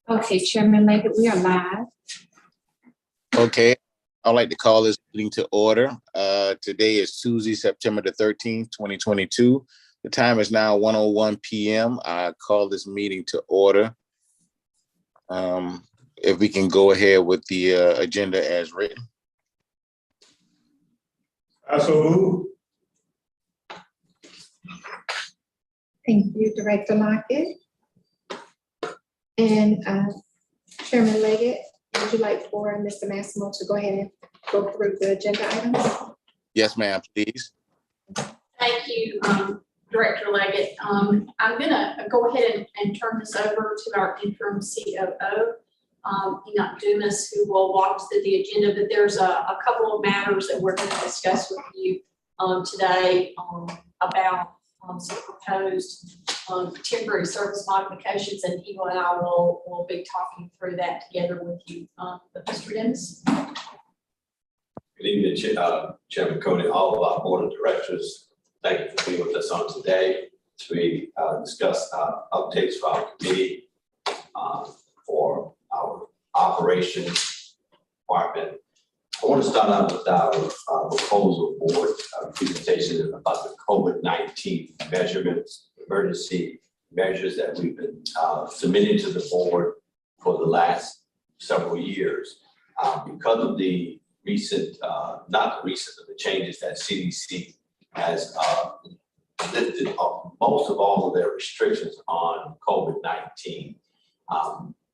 Okay, Chairman Leggett, we are live. Okay, I'd like to call this meeting to order. Today is Tuesday, September the 13th, 2022. The time is now 1:01 p.m. I call this meeting to order. If we can go ahead with the agenda as written. So move. Thank you, Director Lockett. And Chairman Leggett, would you like for Mr. Massimo to go ahead and go through the agenda items? Yes, ma'am, please. Thank you, Director Leggett. I'm gonna go ahead and turn this over to our interim COO, Enoch Dumas, who will walk us through the agenda, but there's a couple of matters that we're gonna discuss with you today about some proposed temporary service modifications, and he and I will be talking through that together with you. But Mr. Dumas. Good evening, Chairman Cody, all of our board of directors. Thank you for being with us on today as we discuss updates for our committee for our operations department. I want to start out with our proposal board presentation about the COVID-19 measurements, emergency measures that we've been submitting to the board for the last several years. Because of the recent, not the recent, but the changes that CDC has lifted most of all of their restrictions on COVID-19.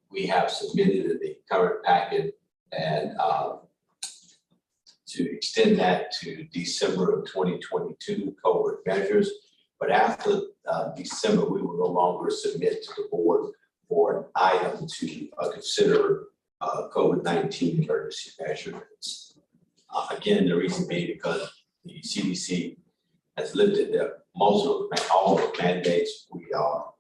We have submitted the current packet and to extend that to December of 2022 COVID measures. But after December, we will no longer submit to the board for an item to consider COVID-19 emergency measurements. Again, the reason being because the CDC has lifted all of the mandates. We are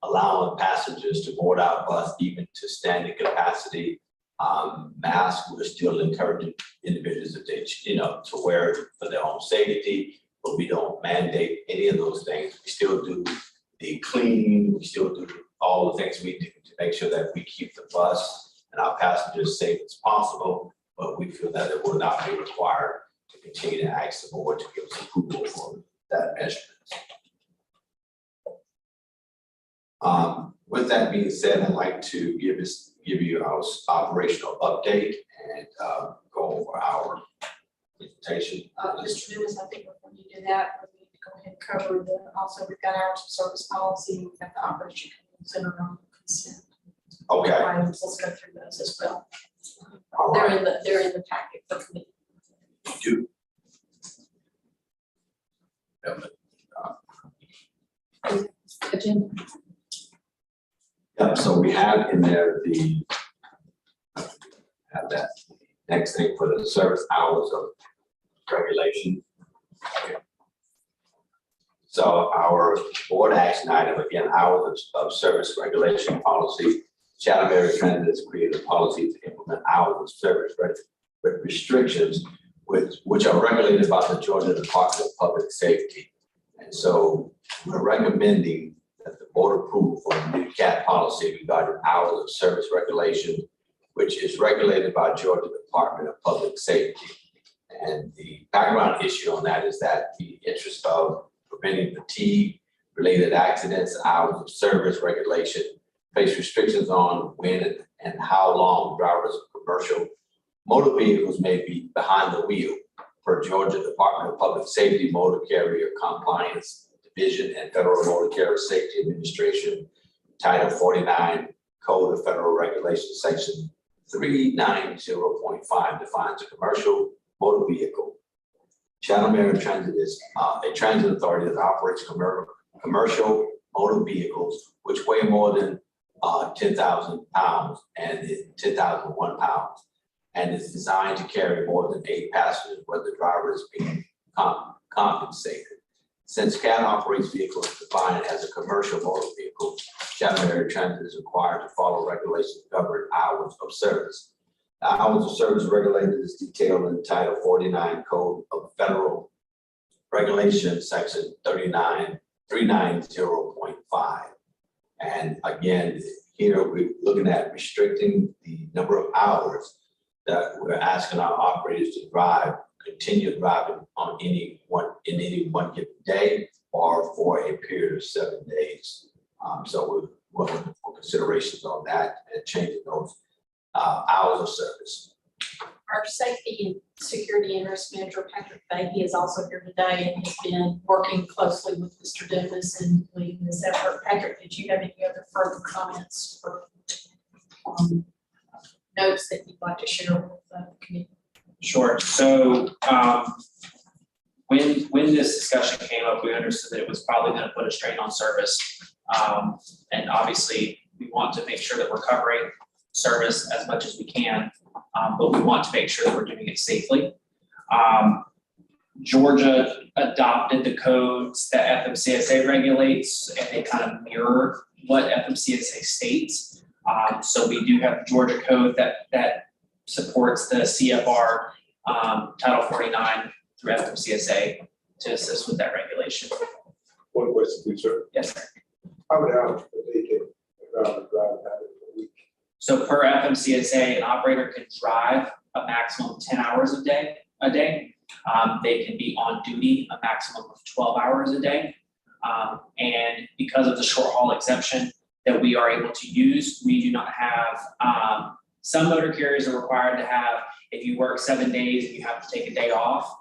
allowing passengers to board our bus even to standing capacity. Masks, we're still encouraging individuals if they, to wear it for their own safety, but we don't mandate any of those things. We still do the cleaning, we still do all the things we do to make sure that we keep the bus and our passengers safe as possible, but we feel that it will not be required to continue to ask the board to give us approval for that measurement. With that being said, I'd like to give you our operational update and go over our presentation. Mr. Dumas, I think before you do that, we need to go ahead and cover also we've got hours of service policy, we've got the operation center on consent. Okay. Items, let's go through those as well. All right. They're in the packet for committee. Do. Agenda. Yep, so we have in there have that next thing for the service hours of regulation. Okay. So our board action item, again, hours of service regulation policy. Chatham Area Transit has created a policy to implement hours of service restrictions, which are regulated by the Georgia Department of Public Safety. And so we're recommending that the board approve for a new CAT policy regarding hours of service regulation, which is regulated by Georgia Department of Public Safety. And the background issue on that is that the interest of preventing fatigue-related accidents, hours of service regulation place restrictions on when and how long drivers of commercial motor vehicles may be behind the wheel per Georgia Department of Public Safety Motor Carrier Compliance Division and Federal Motor Carrier Safety Administration, Title 49 Code of Federal Regulations, Section 390.5 defines a commercial motor vehicle. Chatham Area Transit is a transit authority that operates commercial motor vehicles which weigh more than 10,000 pounds and 10,001 pounds, and is designed to carry more than 8 passengers where the driver is being compensated. Since CAT operates vehicles defined as a commercial motor vehicle, Chatham Area Transit is required to follow regulations governing hours of service. The hours of service regulated is detailed in Title 49 Code of Federal Regulations, Section 390.5. And again, here we're looking at restricting the number of hours that we're asking our operators to drive, continue driving on in any one given day or for a period of 7 days. So we're looking for considerations on that and changing those hours of service. Our safety and security and risk manager, Patrick Fahey, is also here today and has been working closely with Mr. Dumas and leading this effort. Patrick, did you have any other further comments or notes that you'd like to share with the committee? Sure. So when this discussion came up, we understood that it was probably going to put a strain on service. And obviously, we want to make sure that we're covering service as much as we can, but we want to make sure that we're doing it safely. Georgia adopted the codes that FMCSA regulates, and they kind of mirror what FMCSA states. So we do have the Georgia code that supports the CFR Title 49 through FMCSA to assist with that regulation. One question, please, sir. Yes, sir. How many hours per day can a driver drive per week? So per FMCSA, an operator can drive a maximum of 10 hours a day. They can be on duty a maximum of 12 hours a day. And because of the short haul exemption that we are able to use, we do not have, some motor carriers are required to have, if you work 7 days and you have to take a day off,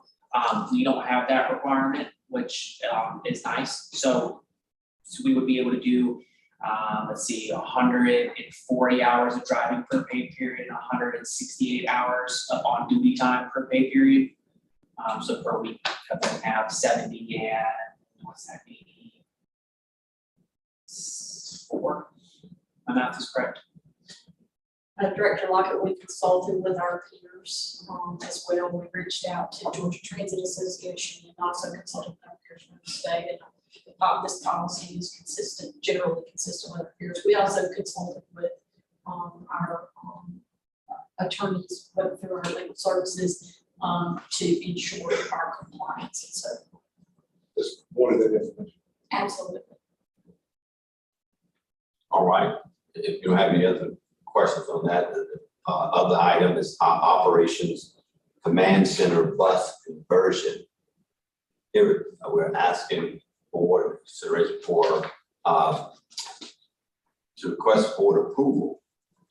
we don't have that requirement, which is nice. So we would be able to do, let's see, 140 hours of driving per pay period and 168 hours of on duty time per pay period. So per week, we can have 70 and what's that, 84? My math is correct. Director Lockett, we consulted with our peers as well. We reached out to Georgia Transit Association and also consulted with our peers from the state. And this policy is consistent, generally consistent with our peers. We also consulted with our attorneys, went through our legal services to ensure our compliance. And so, Just more than information. absolutely. All right, if you don't have any other questions on that, the other item is operations command center bus conversion. Here, we're asking for consideration for to request board approval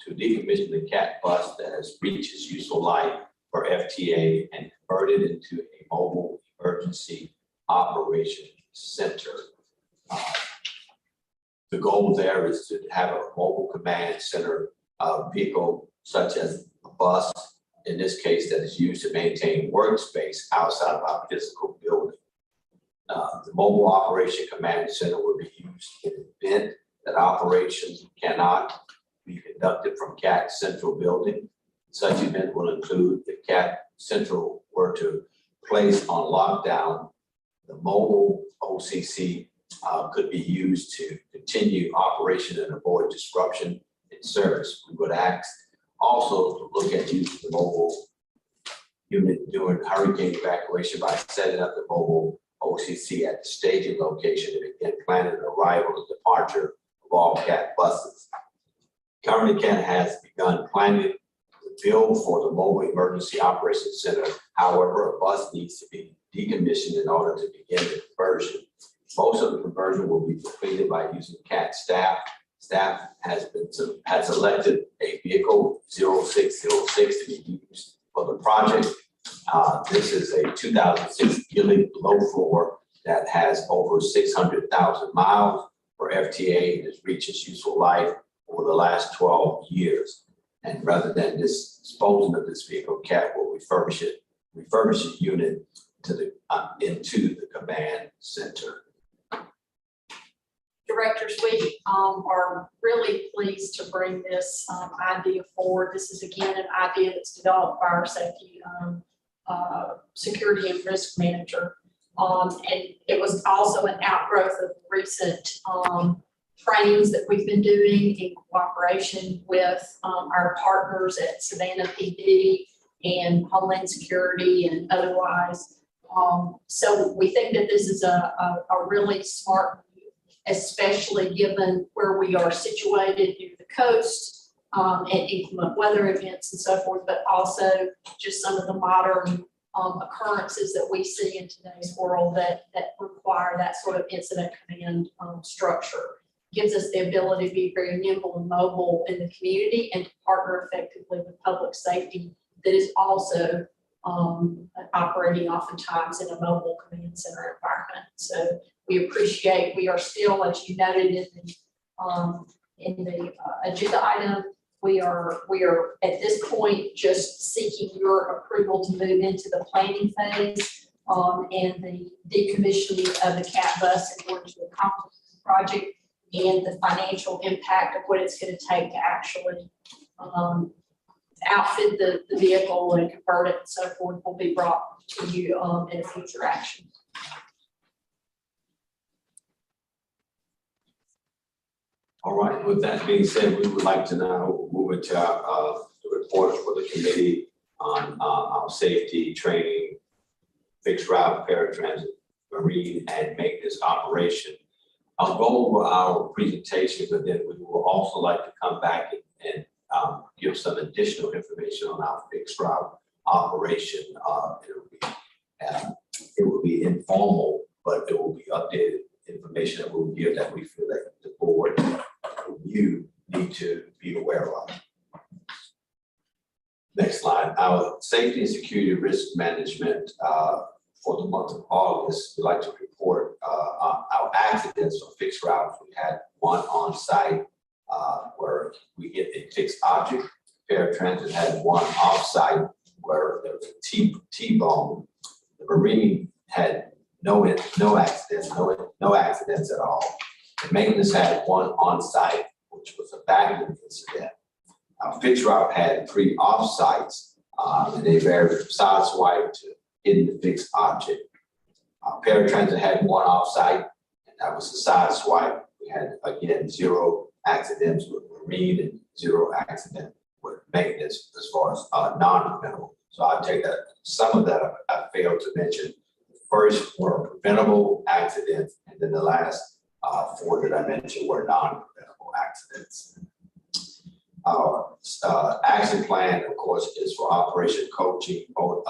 to decommission the CAT bus that has reached its useful life for FTA and convert it into a mobile emergency operation center. The goal there is to have a mobile command center vehicle such as a bus, in this case, that is used to maintain workspace outside of our physical building. The mobile operation command center will be used in the event that operations cannot be conducted from CAT Central building. Such event will include if CAT Central were to place on lockdown, the mobile OCC could be used to continue operation and avoid disruption in service. We would ask also to look at using the mobile unit during hurricane evacuation by setting up the mobile OCC at the staging location and again planning the arrival and departure of all CAT buses. Currently, CAT has begun planning the build for the mobile emergency operations center. However, a bus needs to be decommissioned in order to begin the conversion. Most of the conversion will be completed by using CAT staff. Staff has selected a vehicle 0606 to be used for the project. This is a 2006 Buick low floor that has over 600,000 miles for FTA and has reached its useful life over the last 12 years. And rather than disposing of this vehicle, CAT will refurbish the unit to the into the command center. Directors, we are really pleased to bring this idea forward. This is again an idea that's developed by our safety, security and risk manager. And it was also an outgrowth of recent trainings that we've been doing in cooperation with our partners at Savannah PD and Homeland Security and otherwise. So we think that this is a really smart especially given where we are situated near the coast, and inclement weather events and so forth, but also just some of the modern occurrences that we see in today's world that require that sort of incident command structure. Gives us the ability to be very nimble and mobile in the community and to partner effectively with public safety that is also operating oftentimes in a mobile command center environment. So we appreciate, we are still, as you noted in the agenda item, we are at this point just seeking your approval to move into the planning phase and the decommissioning of the CAT bus in order to accomplish the project, and the financial impact of what it's going to take to actually outfit the vehicle and convert it and so forth will be brought to you in a future action. All right, with that being said, we would like to now move into the reports for the committee on our safety, training, fixed route, paratransit, marine, and maintenance operation. I'll go over our presentation, but then we will also like to come back and give some additional information on our fixed route operation. It will be informal, but it will be updated information that we'll give that we feel that the board, you need to be aware of. Next slide. Our safety and security risk management for the month of August, we'd like to report our accidents on fixed routes. We had one on site where we hit a fixed object. Paratransit had one off site where there was a T-bone. The marine had no accidents, no accidents at all. The maintenance had one on site, which was a bagging incident. Our fixed route had 3 off sites, and they varied from sideswipe to hitting the fixed object. Paratransit had one off-site, and that was the sideswipe. We had, again, 0 accidents with marine and 0 accident with maintenance as far as non-preventable. So I take that, some of that I failed to mention. The first were preventable accidents, and then the last 4 that I mentioned were non-preventable accidents. Our action plan, of course, is for operation coaching, both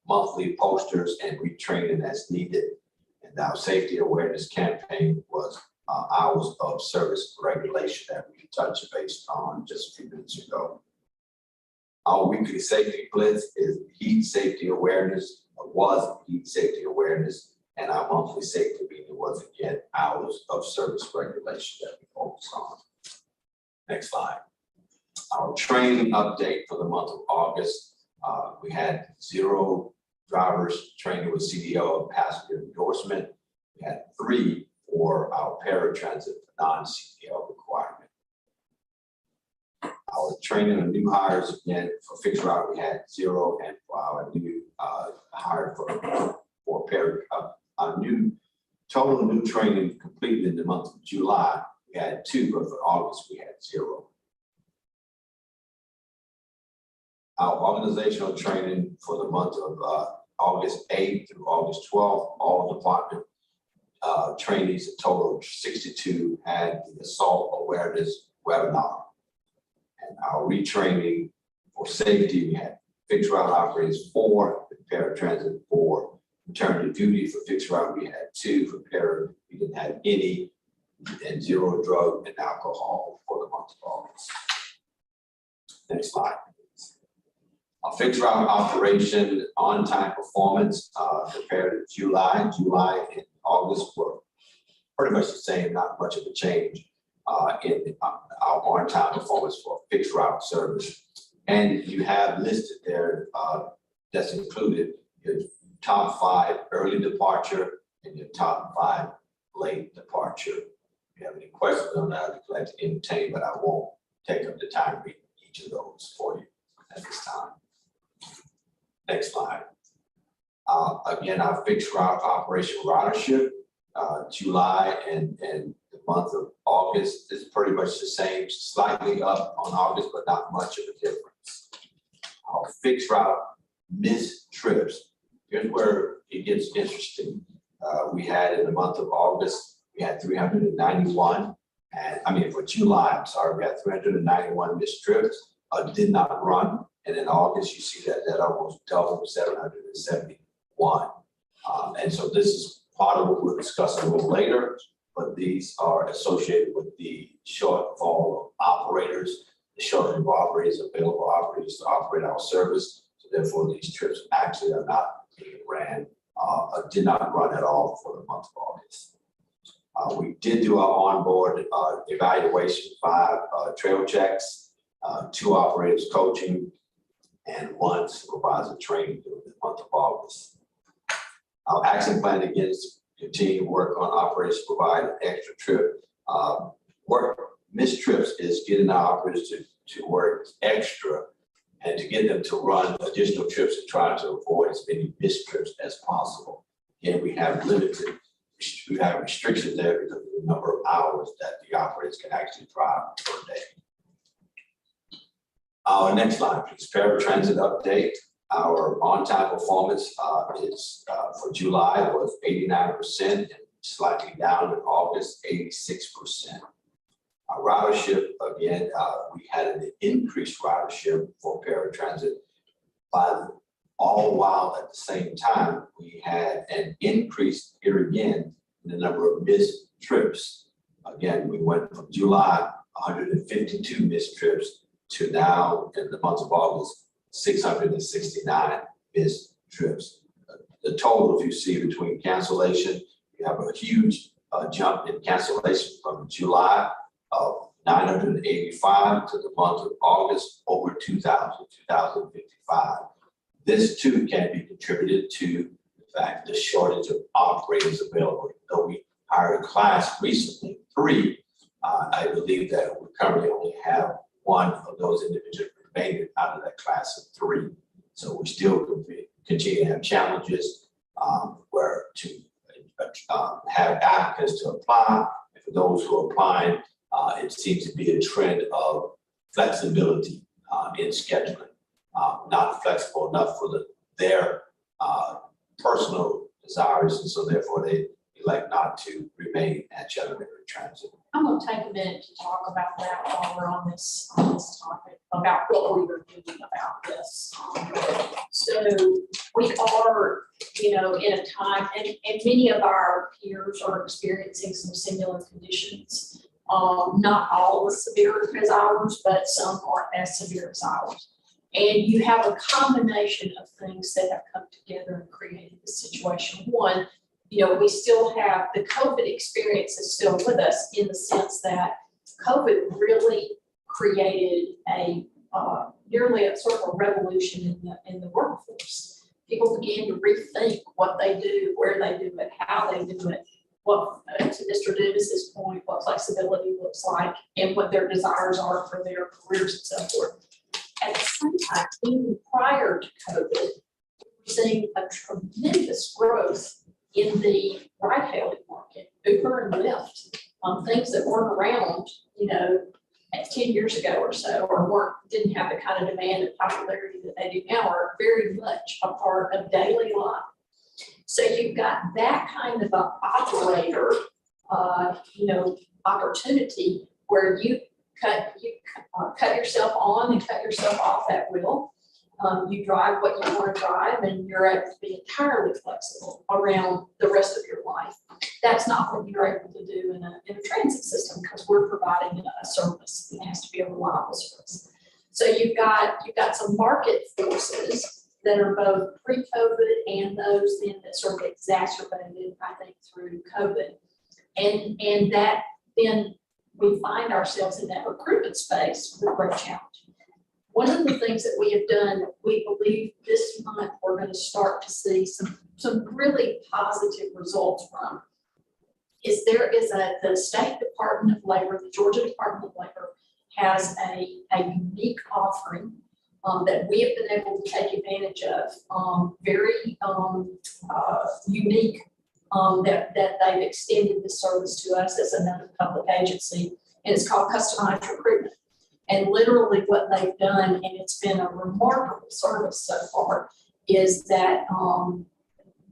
monthly posters and retraining as needed. And our safety awareness campaign was hours of service regulation that we touched base on just a few minutes ago. Our weekly safety blitz is heat safety awareness, and our monthly safety meeting was again hours of service regulation that we focused on. Next slide. Our training update for the month of August, we had 0 drivers training with CDL and passenger endorsement. We had 3 for our paratransit non-CDL requirement. Our training of new hires, again, for fixed route, we had 0, and for our new hire for our new total new training completed in the month of July, we had 2, but for August, we had 0. Our organizational training for the month of August 8th through August 12th, all department trainees, a total of 62 had the assault awareness webinar. And our retraining for safety, we had fixed route operators 4, paratransit 4, return to duty for fixed route, we had 2, for para, we didn't have any, and 0 drug and alcohol for the month of August. Next slide. Our fixed route operation on-time performance compared to July and August were pretty much the same, not much of a change in our on-time performance for fixed route service. And you have listed there that's included your top 5 early departure and your top 5 late departure. If you have any questions on that, I'd like to entertain, but I won't take up the time reading each of those for you at this time. Next slide. Again, our fixed route operation ridership, July and the month of August is pretty much the same, slightly up on August, but not much of a difference. Our fixed route missed trips, here's where it gets interesting. We had in the month of August, we had 391, for July, I'm sorry, we had 391 missed trips, did not run. And in August, you see that almost doubled, 771. And so this is part of what we'll discuss a little later, but these are associated with the shortfall of operators, the shortage of operators, available operators to operate our service. So therefore, these trips actually are not being ran, did not run at all for the month of August. We did do our onboard evaluation, 5 trail checks, 2 operators coaching, and 1 supervisor training during the month of August. Our action plan again is to continue to work on operators to provide an extra trip. Missed trips is getting our operators to work extra and to get them to run additional trips and try to avoid as many missed trips as possible. Again, we have restrictions there because of the number of hours that the operators can actually drive per day. Our next slide, please. Paratransit update. Our on-time performance is for July was 89% and slightly down in August, 86%. Our ridership, again, we had an increased ridership for paratransit, all while at the same time, we had an increase here again in the number of missed trips. Again, we went from July, 152 missed trips to now in the month of August, 669 missed trips. The total, if you see between cancellation, you have a huge jump in cancellation from July of 985 to the month of August, over 2,055. This too can be contributed to the fact the shortage of operators available. Though we hired a class recently, 3, I believe that we currently only have 1 of those individuals remaining out of that class of 3. So we still continue to have challenges where to have applicants to apply. And for those who are applying, it seems to be a trend of flexibility in scheduling. Not flexible enough for their personal desires, and so therefore they elect not to remain at Chattanooga Transit. I'm gonna take a minute to talk about that while we're on this topic, about what we were doing about this. So we are, in a time, and many of our peers are experiencing some similar conditions. Not all as severe as ours, but some aren't as severe as ours. And you have a combination of things that have come together and created this situation. One, we still have the COVID experience is still with us in the sense that COVID really created nearly a sort of a revolution in the workforce. People began to rethink what they do, where they do it, how they do it, what, to Mr. Davis's point, what flexibility looks like, and what their desires are for their careers and so forth. At the same time, even prior to COVID, we're seeing a tremendous growth in the ride-hailing market, Uber and Lyft, things that weren't around, 10 years ago or so, or didn't have the kind of demand and popularity that they do now, are very much a part of daily life. So you've got that kind of an operator, opportunity where you cut yourself on and cut yourself off at will. You drive what you want to drive, and you're able to be entirely flexible around the rest of your life. That's not what you're able to do in a transit system, because we're providing a service. It has to be a reliable service. So you've got some market forces that are both pre-COVID and those then that sort of exacerbated, I think, through COVID. And that then we find ourselves in that recruitment space with great challenge. One of the things that we have done, we believe this month we're going to start to see some really positive results from, is the State Department of Labor, the Georgia Department of Labor has a unique offering that we have been able to take advantage of, very unique, that they've extended the service to us as another public agency, and it's called customized recruitment. And literally what they've done, and it's been a remarkable service so far, is that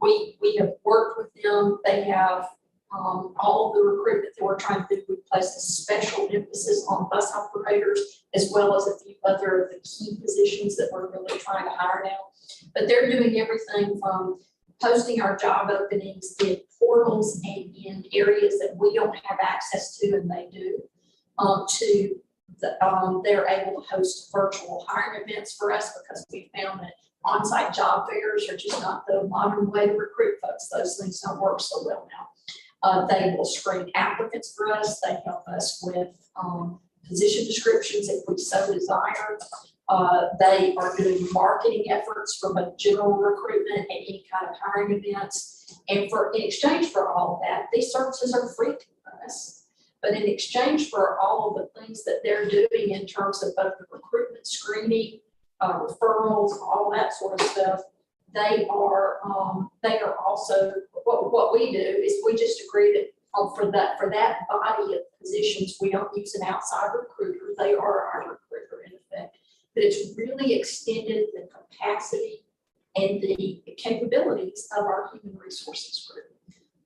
we have worked with them. They have all of the recruitment that we're trying to do, we place a special emphasis on bus operators as well as a few other of the key positions that we're really trying to hire now. But they're doing everything from posting our job openings in portals and in areas that we don't have access to and they do, to they're able to host virtual hiring events for us because we found that on-site job fairs are just not the modern way to recruit folks. Those things don't work so well now. They will screen applicants for us. They help us with position descriptions if we so desire. They are doing marketing efforts for both general recruitment and any kind of hiring events. And in exchange for all of that, these services are free to us. But in exchange for all of the things that they're doing in terms of both the recruitment screening, referrals, all that sort of stuff, they are also, what we do is we just agree that for that body of positions, we don't use an outside recruiter. They are our recruiter in effect. But it's really extended the capacity and the capabilities of our human resources group.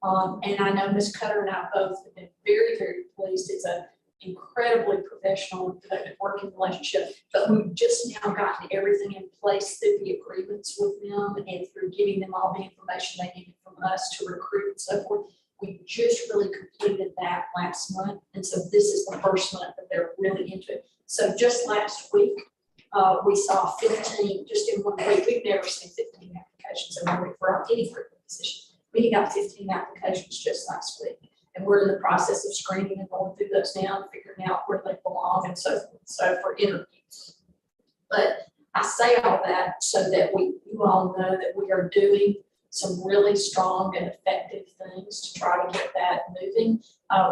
And I know Ms. Cutter and I both have been very, very pleased. It's an incredibly professional and productive working relationship, but we've just now gotten everything in place through the agreements with them and through giving them all the information they needed from us to recruit and so forth. We just really completed that last month. And so this is the first month that they're really into it. So just last week, we saw 15, just in 1 week. We've never seen 15 applications in 1 week for any recruitment position. We got 15 applications just last week. And we're in the process of screening and going through those now and figuring out where they belong and so forth, so for interviews. But I say all that so that you all know that we are doing some really strong and effective things to try to get that moving.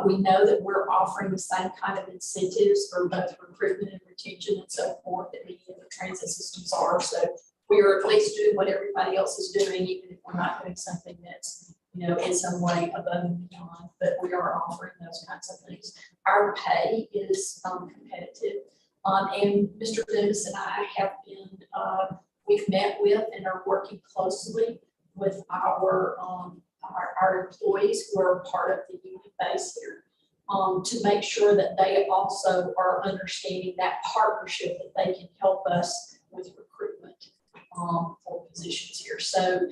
We know that we're offering the same kind of incentives for both recruitment and retention and so forth that many other transit systems are. So we are at least doing what everybody else is doing, even if we're not doing something that's, in some way above and beyond, but we are offering those kinds of things. Our pay is competitive. And Mr. Dennis and I have been, we've met with and are working closely with our employees who are part of the union base here, to make sure that they also are understanding that partnership that they can help us with recruitment for positions here. So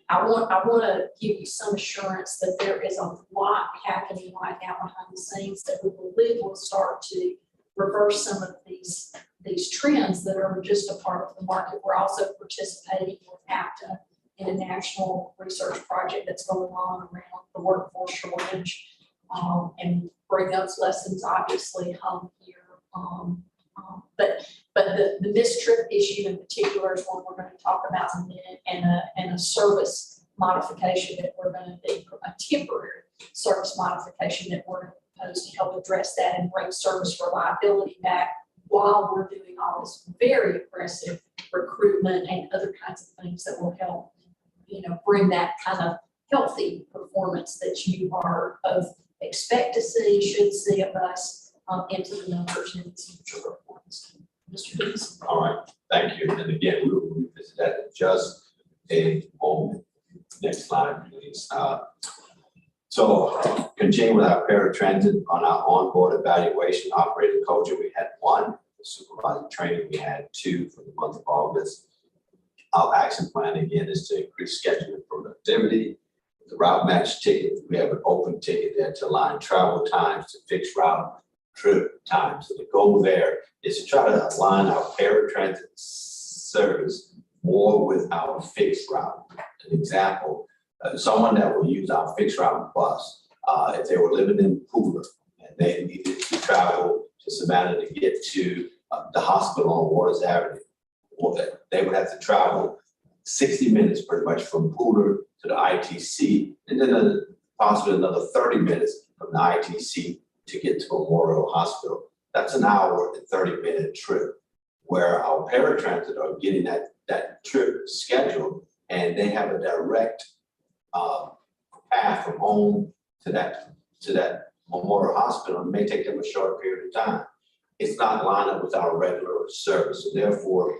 I want to give you some assurance that there is a lot happening right now behind the scenes that we believe will start to reverse some of these trends that are just a part of the market. We're also participating with APTA in a national research project that's going on around the workforce shortage, and bring those lessons obviously home here. But the missed trip issue in particular is one we're going to talk about in a minute, and a service modification that we're going to be, a temporary service modification that we're proposed to help address that and bring service reliability back while we're doing all this very aggressive recruitment and other kinds of things that will help, bring that kind of healthy performance that you are both expect to see, should see of us into the numbers in these future reports. Mr. Dees. All right, thank you. And again, we will revisit that in just a moment. Next slide, please. So continue with our paratransit on our onboard evaluation operating culture. We had 1 supervisor training. We had 2 for the month of August. Our action plan again is to increase scheduling productivity. The route match ticket, we have an open ticket there to align travel times to fixed route trip times. So the goal there is to try to align our paratransit service more with our fixed route. An example, someone that will use our fixed route bus, if they were living in Pooler and they needed to travel to Savannah to get to the hospital on Waters Avenue, they would have to travel 60 minutes pretty much from Pooler to the ITC, and then possibly another 30 minutes from the ITC to get to Memorial Hospital. That's an hour and 30-minute trip, where our paratransit are getting that trip scheduled, and they have a direct path from home to that Memorial Hospital. It may take them a short period of time. It's not lined up with our regular service, so therefore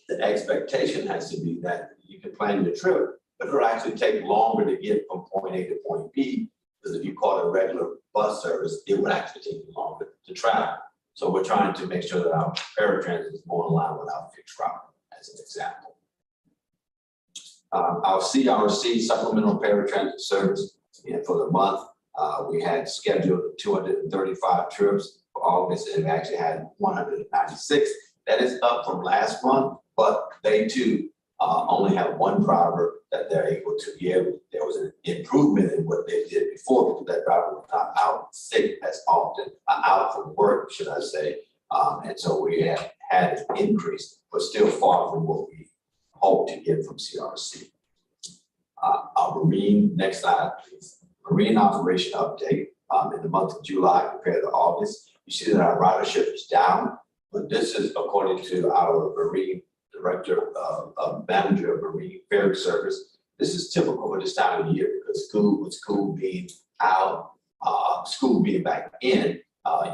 the expectation has to be that you can plan your trip, but it'll actually take longer to get from point A to point B Because if you call it a regular bus service, it would actually take you longer to travel. So we're trying to make sure that our paratransit is more in line with our fixed route, as an example. Our CRC supplemental paratransit service, and for the month, we had scheduled 235 trips for August, and we actually had 196. That is up from last month, but they too only have one driver that they're able to give. There was an improvement in what they did before, because that driver was not out sick as often, out from work, should I say. And so we have had an increase, but still far from what we hope to get from CRC. Our Marine, next slide, please. Marine operation update in the month of July compared to August. You see that our ridership is down, but this is according to our Marine Director, Manager of Marine Ferry Service. This is typical for this time of year, because school being out, school being back in,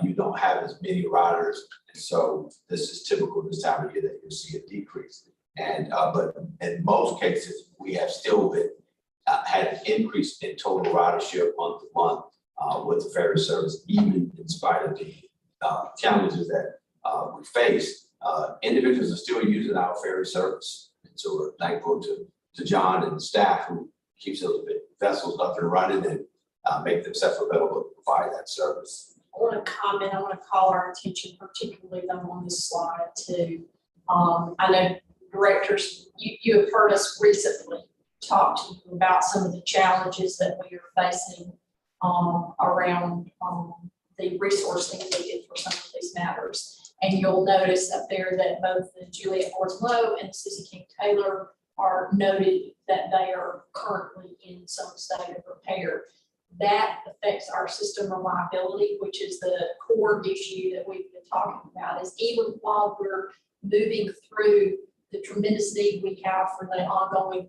you don't have as many riders. And so this is typical this time of year that you'll see a decrease. And but in most cases, we have still been had an increase in total ridership month to month with the ferry service, even in spite of the challenges that we face. Individuals are still using our ferry service, and so we're thankful to John and the staff who keeps those vessels up and running and make themselves available to provide that service. I want to comment, I want to call our attention, particularly though on this slide too. I know directors, you have heard us recently talk to you about some of the challenges that we are facing around the resourcing needed for some of these matters. And you'll notice up there that both the Juliet Gordon Low and Susie King Taylor are noted that they are currently in some state of repair. That affects our system reliability, which is the core issue that we've been talking about, is even while we're moving through the tremendous need we have for the ongoing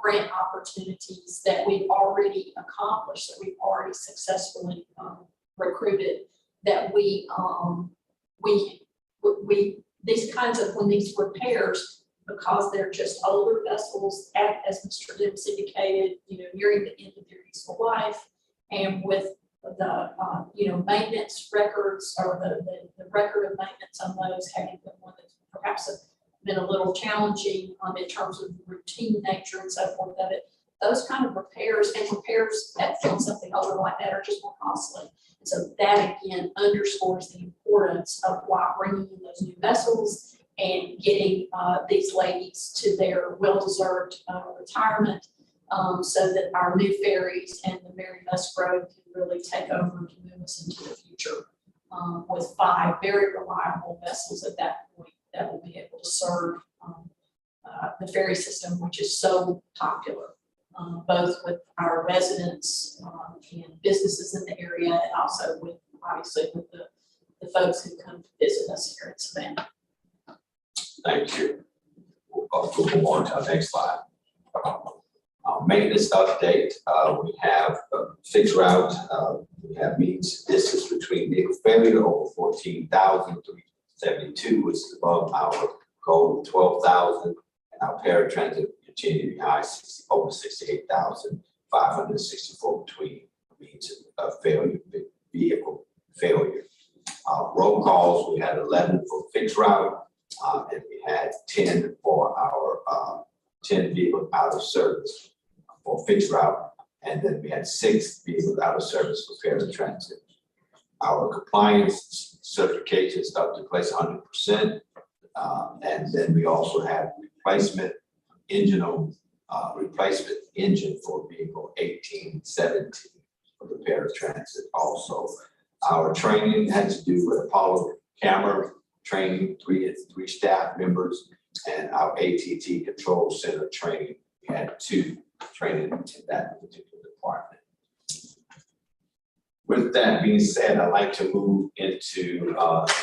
grant opportunities that we've already accomplished, that we've already successfully recruited, that these kinds of, when these repairs, because they're just older vessels, as Mr. Dibbs indicated, nearing the end of their useful life, and with the maintenance records, or the record of maintenance on those having been one that's perhaps been a little challenging in terms of the routine nature and so forth of it. Those kind of repairs on something older like that are just more costly. And so that again underscores the importance of why bringing in those new vessels and getting these ladies to their well-deserved retirement, so that our new ferries and the Mary Musgrove can really take over and move us into the future with 5 very reliable vessels at that point that will be able to serve the ferry system, which is so popular, both with our residents and businesses in the area, and also with, obviously, with the folks who come to visit us here in Savannah. Thank you. We'll move on to our next slide. Maintenance update. We have fixed route. We have means distance between vehicle failure over 14,372, which is above our goal of 12,000. And our paratransit continue to be high, over 68,564 between means of failure, vehicle failure. Roll calls, we had 11 for fixed route, and we had 10 for our 10 vehicles out of service for fixed route, and then we had 6 vehicles out of service for paratransit. Our compliance certification is up to place 100%, and then we also have replacement engine for vehicle 1817 for the paratransit. Also, our training had to do with Apollo camera training, three staff members, and our ATT control center training. We had 2 training in that particular department. With that being said, I'd like to move into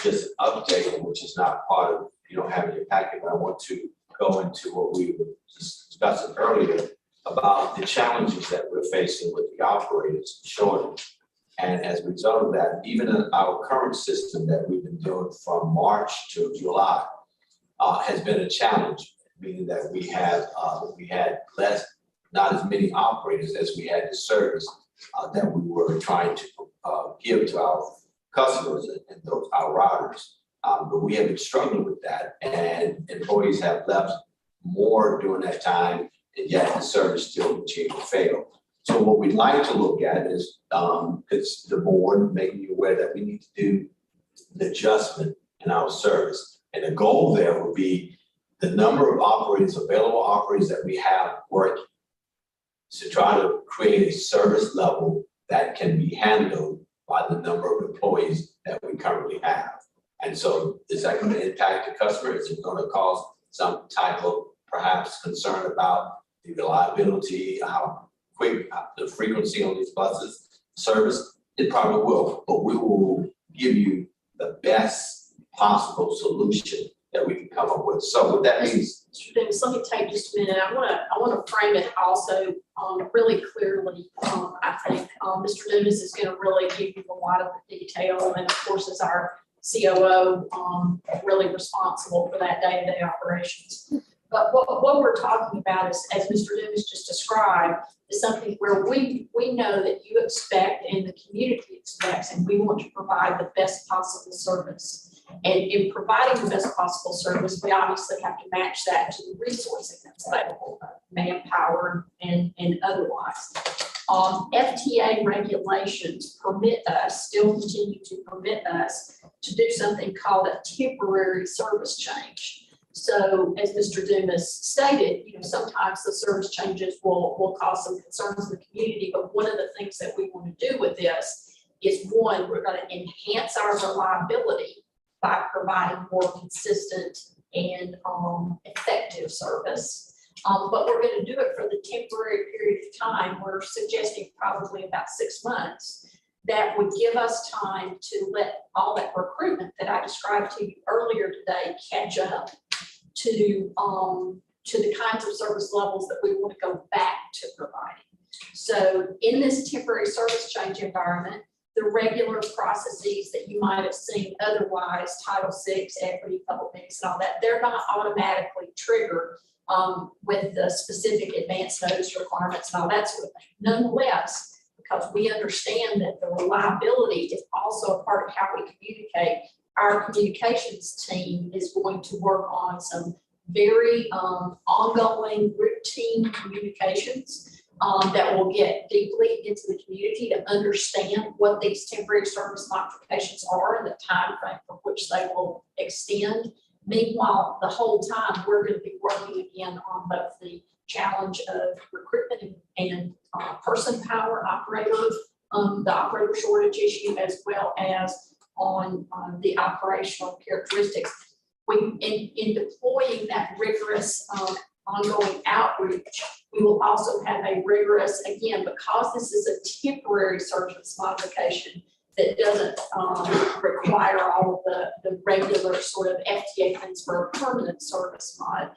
just an update, which is not part of, you don't have in your packet, but I want to go into what we were discussing earlier about the challenges that we're facing with the operators shortage. And as a result of that, even in our current system that we've been doing from March to July has been a challenge, meaning that we had not as many operators as we had to service that we were trying to give to our customers and those our riders. But we have been struggling with that, and employees have left more during that time, and yet the service still continues to fail. So what we'd like to look at is, it's the board making you aware that we need to do an adjustment in our service. And the goal there would be the number of operators, available operators that we have working, to try to create a service level that can be handled by the number of employees that we currently have. And so is that going to impact the customer? Is it going to cause some type of perhaps concern about the reliability, how quick, the frequency on these buses service? It probably will, but we will give you the best possible solution that we can come up with. So with that means, Mr. Davis, let me take just a minute. I wanna frame it also, really clearly. I think, Mr. Davis is gonna really give you a lot of the detail, and of course, is our COO, really responsible for that day-to-day operations. But what we're talking about is, as Mr. Davis just described, is something where we know that you expect and the community expects, and we want to provide the best possible service. And in providing the best possible service, we obviously have to match that to the resources that's available, manpower and otherwise. FTA regulations permit us, still continue to permit us to do something called a temporary service change. So as Mr. Dumas stated, sometimes the service changes will cause some concerns in the community, but one of the things that we want to do with this is, one, we're going to enhance our reliability by providing more consistent and effective service. But we're going to do it for the temporary period of time. We're suggesting probably about 6 months. That would give us time to let all that recruitment that I described to you earlier today catch up to the kinds of service levels that we want to go back to providing. So in this temporary service change environment, the regular processes that you might have seen otherwise, Title VI, equity, public meetings and all that, they're not automatically triggered with the specific advance notice requirements and all that sort of thing. Nonetheless, because we understand that the reliability is also a part of how we communicate, our communications team is going to work on some very ongoing routine communications that will get deeply into the community to understand what these temporary service modifications are and the time frame for which they will extend. Meanwhile, the whole time we're going to be working again on both the challenge of recruitment and person power, the operator shortage issue, as well as on the operational characteristics. In deploying that rigorous ongoing outreach, we will also have a rigorous, again, because this is a temporary service modification that doesn't require all of the regular sort of FTA things for a permanent service mod.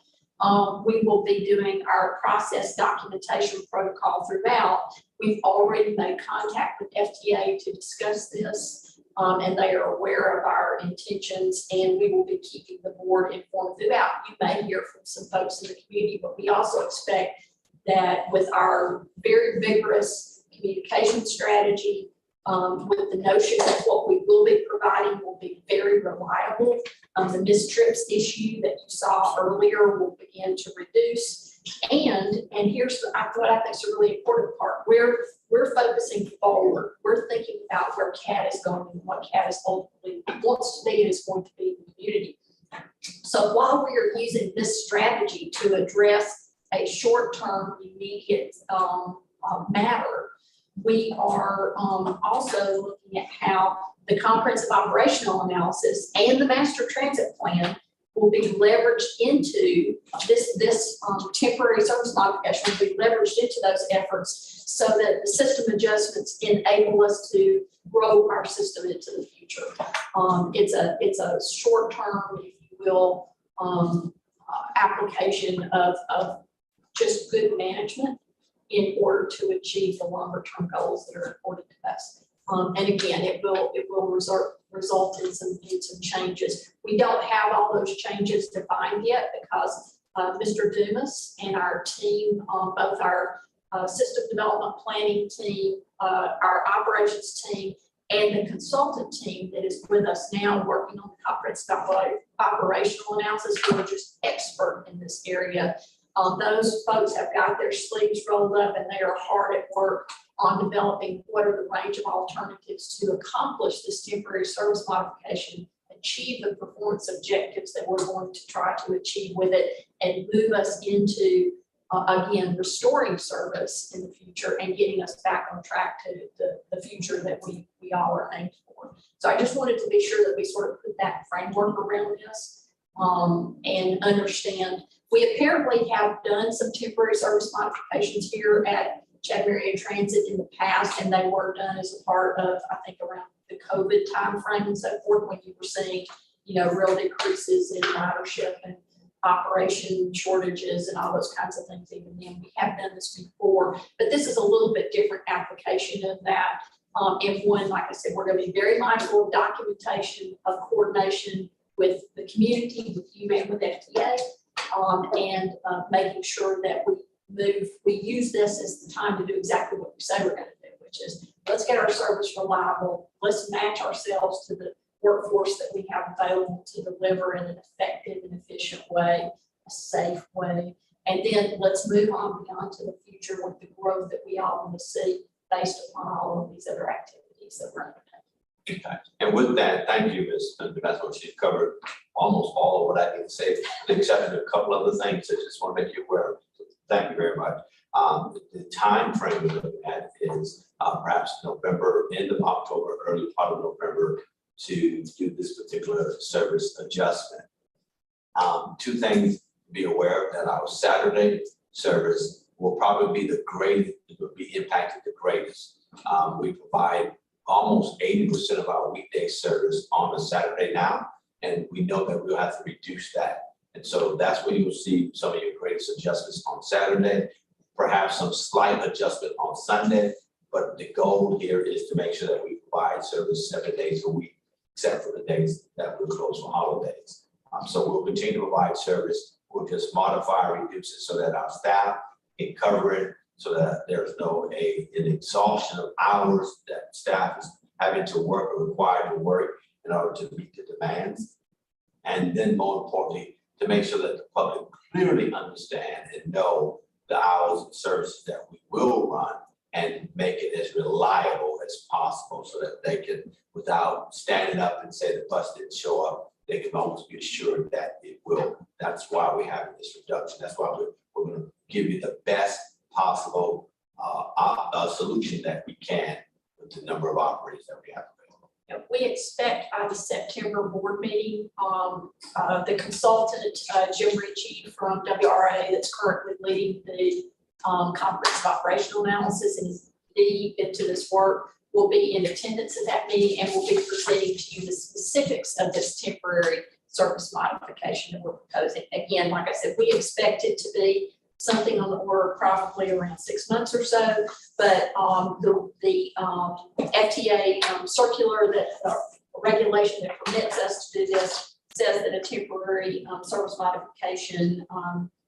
We will be doing our process documentation protocol throughout. We've already made contact with FTA to discuss this, and they are aware of our intentions, and we will be keeping the board informed throughout. You may hear from some folks in the community, but we also expect that with our very vigorous communication strategy, with the notion that what we will be providing will be very reliable. The missed trips issue that you saw earlier will begin to reduce. And here's what I think is a really important part. We're focusing forward. We're thinking about where CAT is going and what CAT is ultimately wants to be and is going to be in the community. So while we are using this strategy to address a short-term immediate matter, we are also looking at how the comprehensive operational analysis and the master transit plan will be leveraged into this temporary service modification will be leveraged into those efforts so that the system adjustments enable us to grow our system into the future. It's a short-term, if you will, application of just good management in order to achieve the longer-term goals that are important to us. And again, it will result in some changes. We don't have all those changes defined yet because Mr. Dumas and our team, both our system development planning team, our operations team, and the consultant team that is with us now working on the comprehensive operational analysis, who are just expert in this area. Those folks have got their sleeves rolled up and they are hard at work on developing what are the range of alternatives to accomplish this temporary service modification, achieve the performance objectives that we're going to try to achieve with it, and move us into, again, restoring service in the future and getting us back on track to the future that we all are aimed for. So I just wanted to be sure that we sort of put that framework around this and understand. We apparently have done some temporary service modifications here at Chatham Area Transit in the past, and they were done as a part of, I think, around the COVID timeframe and so forth, when you were seeing, real decreases in ridership and operation shortages and all those kinds of things. Even then, we have done this before, but this is a little bit different application of that. And one, like I said, we're going to be very mindful of documentation, of coordination with the community, with you and with FTA, and making sure that we use this as the time to do exactly what we say we're going to do, which is let's get our service reliable. Let's match ourselves to the workforce that we have available to deliver in an effective and efficient way, a safe way. And then let's move on beyond to the future with the growth that we all want to see based upon all of these other activities that we're undertaking. Okay. And with that, thank you, Ms. DeMassimo. She's covered almost all of what I need to say, except for a couple other things I just want to make you aware of. So thank you very much. The time frame we're looking at is perhaps November, end of October, early part of November, to do this particular service adjustment. Two things to be aware of: that our Saturday service will probably be the greatest, it will be impacted the greatest. We provide almost 80% of our weekday service on a Saturday now, and we know that we'll have to reduce that. And so that's where you'll see some of your greatest adjustments on Saturday, perhaps some slight adjustment on Sunday, but the goal here is to make sure that we provide service 7 days a week, except for the days that we're closed for holidays. So we'll continue to provide service. We'll just modify, reduce it so that our staff can cover it, so that there's no an exhaustion of hours that staff is having to work or required to work in order to meet the demands. And then more importantly, to make sure that the public clearly understand and know the hours of services that we will run, and make it as reliable as possible so that they can, without standing up and say the bus didn't show up, they can almost be assured that it will. That's why we have this reduction. That's why we're going to give you the best possible solution that we can with the number of operators that we have available. We expect by the September board meeting, the consultant, Jim Ritchie from WRA, that's currently leading the comprehensive operational analysis and is deep into this work, will be in attendance at that meeting and will be presenting to you the specifics of this temporary service modification that we're proposing. Again, like I said, we expect it to be something on the order of probably around 6 months or so, but the FTA circular, that regulation that permits us to do this, says that a temporary service modification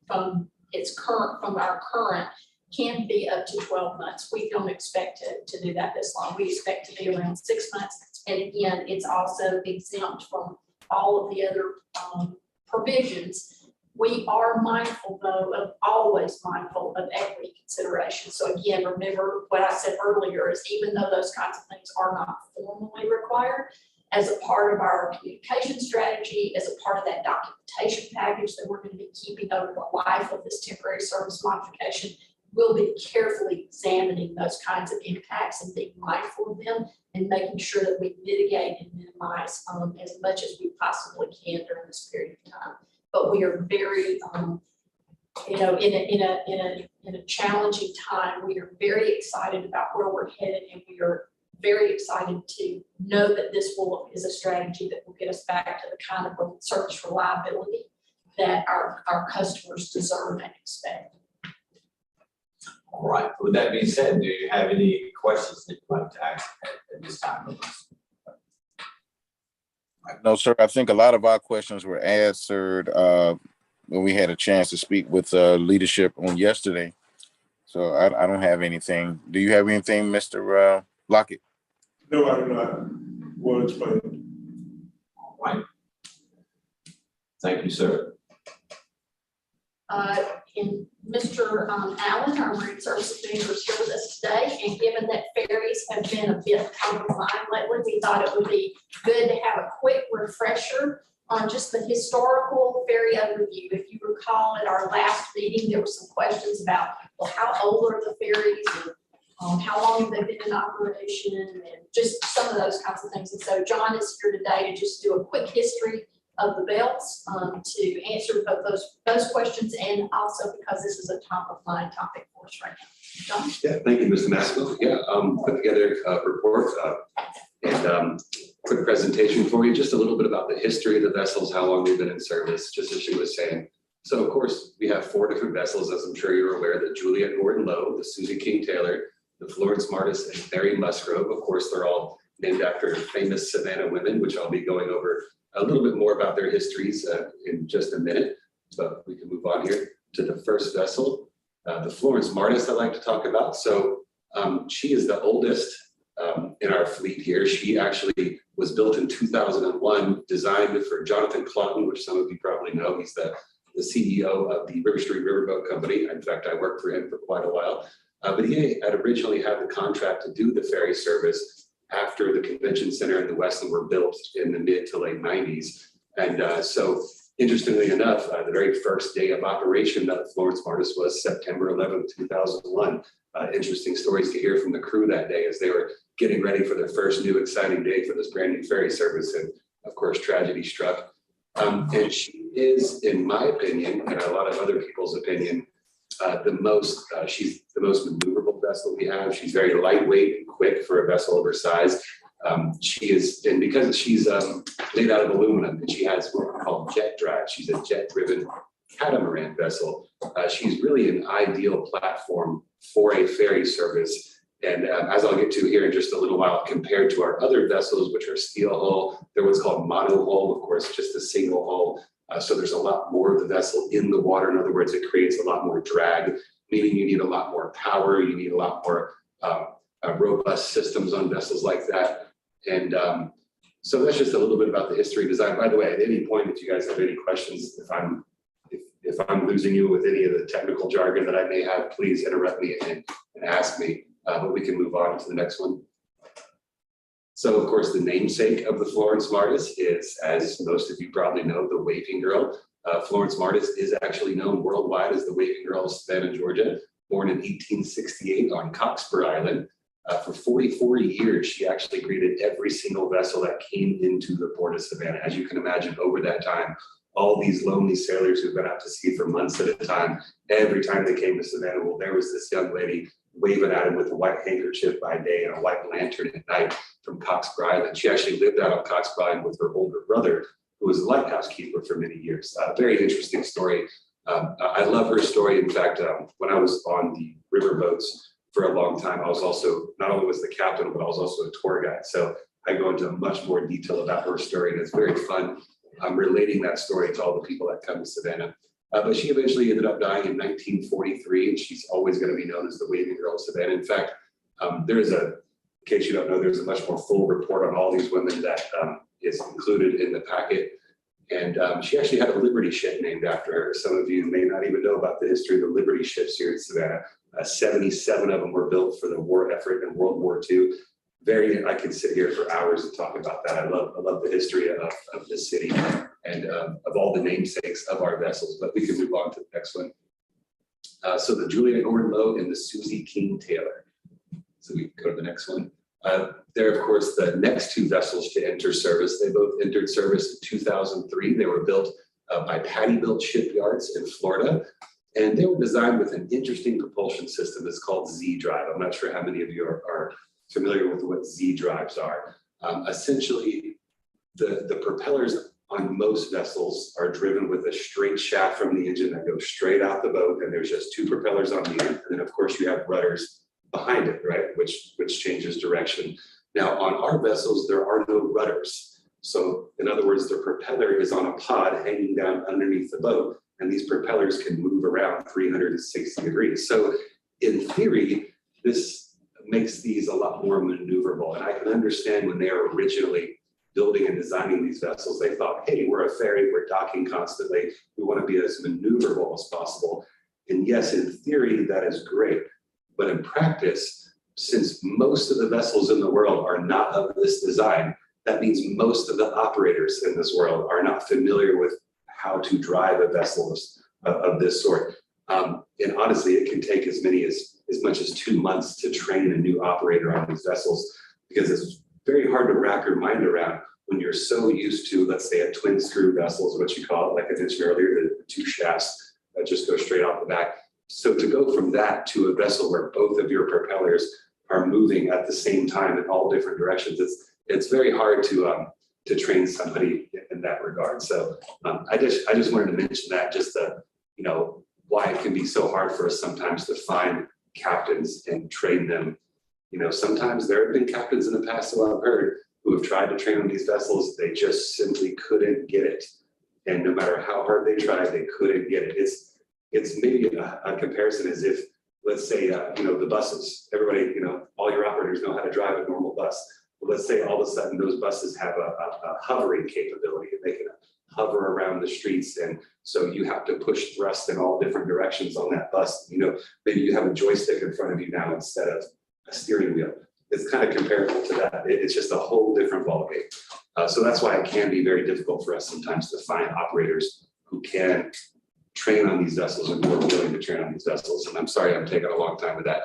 from our current can be up to 12 months. We don't expect to do that this long. We expect to be around 6 months. And again, it's also exempt from all of the other provisions. We are mindful, though, always mindful of equity consideration. So again, remember what I said earlier is even though those kinds of things are not formally required, as a part of our communication strategy, as a part of that documentation package that we're going to be keeping over the life of this temporary service modification, we'll be carefully examining those kinds of impacts and being mindful of them and making sure that we mitigate and minimize as much as we possibly can during this period of time. But we are very, in a challenging time, we are very excited about where we're headed, and we are very excited to know that this is a strategy that will get us back to the kind of service reliability that our customers deserve and expect. All right. With that being said, do you have any questions that you'd like to ask at this time? No, sir. I think a lot of our questions were answered when we had a chance to speak with leadership on yesterday. So I don't have anything. Do you have anything, Mr. Lockett? No, I do not. Well explained. All right. Thank you, sir. And Mr. Allen, our marine services manager, is here with us today, and given that ferries have been a bit top of mind lately, we thought it would be good to have a quick refresher on just the historical ferry overview. If you recall, at our last meeting, there were some questions about, well, how old are the ferries, and how long have they been in operation, and just some of those kinds of things. And so John is here today to just do a quick history of the belts, to answer both those questions, and also because this is a top of mind topic for us right now. John? Yeah, thank you, Mr. Massimo. Yeah, put together a report and quick presentation for you, just a little bit about the history of the vessels, how long they've been in service, just as she was saying. So of course, we have 4 different vessels, as I'm sure you're aware, the Juliet Gordon Lowe, the Susie King Taylor, the Florence Martis, and Mary Musgrove. Of course, they're all named after famous Savannah women, which I'll be going over a little bit more about their histories in just a minute, but we can move on here to the first vessel, the Florence Martis I'd like to talk about. So she is the oldest in our fleet here. She actually was built in 2001, designed for Jonathan Clutton, which some of you probably know. He's the CEO of the River Street Riverboat Company. In fact, I worked for him for quite a while. But he had originally had the contract to do the ferry service after the convention center in the Westland were built in the mid to late 90s. And so interestingly enough, the very first day of operation of the Florence Martis was September 11th, 2001. Interesting stories to hear from the crew that day as they were getting ready for their first new exciting day for this brand new ferry service. And of course, tragedy struck. And she is, in my opinion, and a lot of other people's opinion, she's the most maneuverable vessel we have. She's very lightweight and quick for a vessel of her size. She is, and because she's made out of aluminum and she has what we call jet drive, she's a jet-driven catamaran vessel. She's really an ideal platform for a ferry service. And as I'll get to here in just a little while, compared to our other vessels, which are steel hull, they're what's called mono hull, of course, just a single hull. So there's a lot more of the vessel in the water. In other words, it creates a lot more drag, meaning you need a lot more power. You need a lot more robust systems on vessels like that. And so that's just a little bit about the history of design. By the way, at any point, if you guys have any questions, if I'm losing you with any of the technical jargon that I may have, please interrupt me and ask me. But we can move on to the next one. So of course, the namesake of the Florence Martis is, as most of you probably know, the Waving Girl. Florence Martis is actually known worldwide as the Waving Girl of Savannah, Georgia. Born in 1868 on Cockspur Island. For 44 years, she actually greeted every single vessel that came into the port of Savannah. As you can imagine, over that time, all these lonely sailors who've been out to sea for months at a time, every time they came to Savannah, well, there was this young lady waving at him with a white handkerchief by day and a white lantern at night from Cockspur Island. She actually lived out on Cockspur Island with her older brother, who was a lighthouse keeper for many years. Very interesting story. I love her story. In fact, when I was on the river boats for a long time, I was also, not only was the captain, but I was also a tour guide. So I go into much more detail about her story, and it's very fun relating that story to all the people that come to Savannah. But she eventually ended up dying in 1943, and she's always going to be known as the Waving Girl of Savannah. In fact, in case you don't know, there's a much more full report on all these women that is included in the packet. And she actually had a Liberty ship named after her. Some of you may not even know about the history of the Liberty ships here in Savannah. 77 of them were built for the war effort in World War II. I could sit here for hours and talk about that. I love the history of this city and of all the namesakes of our vessels, but we can move on to the next one. So the Juliet Gordon Lowe and the Susie King Taylor. So we can go to the next one. They're, of course, the next 2 vessels to enter service. They both entered service in 2003. They were built by Pattybuilt Shipyards in Florida. And they were designed with an interesting propulsion system. It's called Z-Drive. I'm not sure how many of you are familiar with what Z-Drives are. Essentially, the propellers on most vessels are driven with a straight shaft from the engine that goes straight out the boat. And there's just 2 propellers on the end. And then, of course, you have rudders behind it, right, which changes direction. Now, on our vessels, there are no rudders. So, in other words, the propeller is on a pod hanging down underneath the boat, and these propellers can move around 360 degrees. So, in theory, this makes these a lot more maneuverable. And I can understand when they were originally building and designing these vessels, they thought, hey, we're a ferry, we're docking constantly, we want to be as maneuverable as possible. And yes, in theory, that is great. But in practice, since most of the vessels in the world are not of this design, that means most of the operators in this world are not familiar with how to drive a vessel of this sort. And honestly, it can take as much as 2 months to train a new operator on these vessels, because it's very hard to wrap your mind around when you're so used to, let's say, a twin screw vessel is what you call it, like I mentioned earlier, the 2 shafts that just go straight off the back. So to go from that to a vessel where both of your propellers are moving at the same time in all different directions, it's very hard to train somebody in that regard. So I just wanted to mention that, just to, why it can be so hard for us sometimes to find captains and train them. Sometimes there have been captains in the past who I've heard who have tried to train on these vessels, they just simply couldn't get it. And no matter how hard they tried, they couldn't get it. It's maybe a comparison as if, let's say, the buses, everybody, all your operators know how to drive a normal bus. But let's say all of a sudden those buses have a hovering capability, and they can hover around the streets. And so you have to push thrust in all different directions on that bus. Maybe you have a joystick in front of you now instead of a steering wheel. It's kind of comparable to that. It's just a whole different ballgame. So that's why it can be very difficult for us sometimes to find operators who can train on these vessels and who are willing to train on these vessels. And I'm sorry I'm taking a long time with that.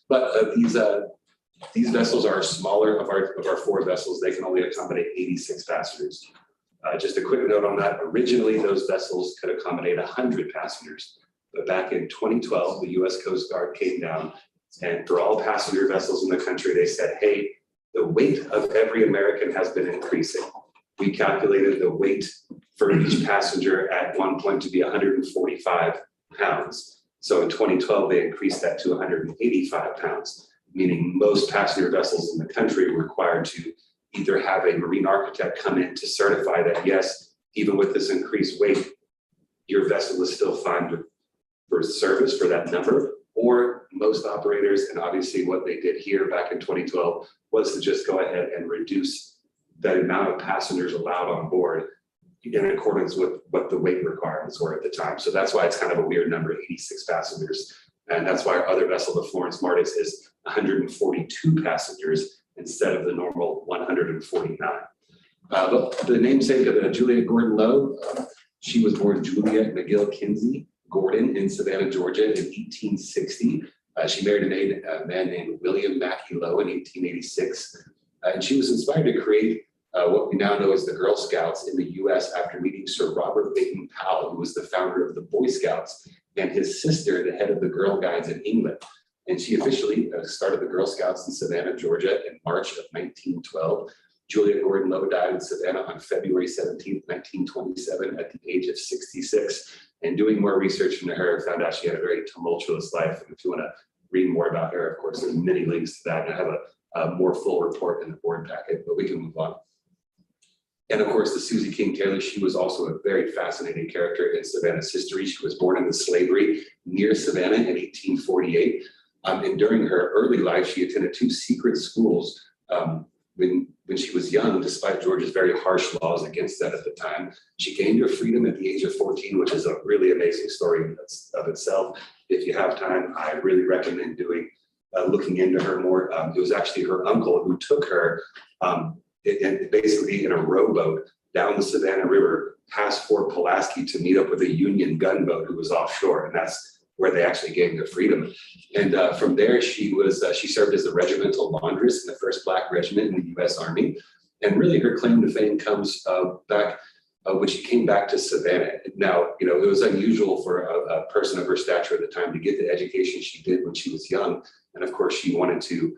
But these vessels are smaller of our 4 vessels. They can only accommodate 86 passengers. Just a quick note on that. Originally, those vessels could accommodate 100 passengers. But back in 2012, the US Coast Guard came down, and for all passenger vessels in the country, they said, hey, the weight of every American has been increasing. We calculated the weight for each passenger at one point to be 145 pounds. So in 2012, they increased that to 185 pounds, meaning most passenger vessels in the country were required to either have a marine architect come in to certify that, yes, even with this increased weight, your vessel is still fine for service for that number. Or most operators, and obviously what they did here back in 2012 was to just go ahead and reduce the amount of passengers allowed on board in accordance with what the weight requirements were at the time. So that's why it's kind of a weird number, 86 passengers. And that's why our other vessel, the Florence Martis, is 142 passengers instead of the normal 149. But the namesake of Juliet Gordon Lowe, she was born Juliet McGill Kinsey Gordon in Savannah, Georgia in 1860. She married a man named William Mackey Lowe in 1886. And she was inspired to create what we now know as the Girl Scouts in the US after meeting Sir Robert Baden Powell, who was the founder of the Boy Scouts, and his sister, the head of the Girl Guides in England. And she officially started the Girl Scouts in Savannah, Georgia in March of 1912. Juliet Gordon Lowe died in Savannah on February 17th, 1927 at the age of 66. And doing more research into her, I found out she had a very tumultuous life. And if you want to read more about her, of course, there's many links to that. And I have a more full report in the board packet, but we can move on. And of course, the Susie King Taylor, she was also a very fascinating character in Savannah's history. She was born into slavery near Savannah in 1848. And during her early life, she attended 2 secret schools when she was young, despite Georgia's very harsh laws against that at the time. She gained her freedom at the age of 14, which is a really amazing story of itself. If you have time, I really recommend looking into her more. It was actually her uncle who took her basically in a rowboat down the Savannah River past Fort Pulaski to meet up with a Union gunboat who was offshore. And that's where they actually gained their freedom. And from there, she served as the regimental laundress in the 1st Black Regiment in the US Army. And really her claim to fame comes back when she came back to Savannah. Now, it was unusual for a person of her stature at the time to get the education she did when she was young. And of course, she wanted to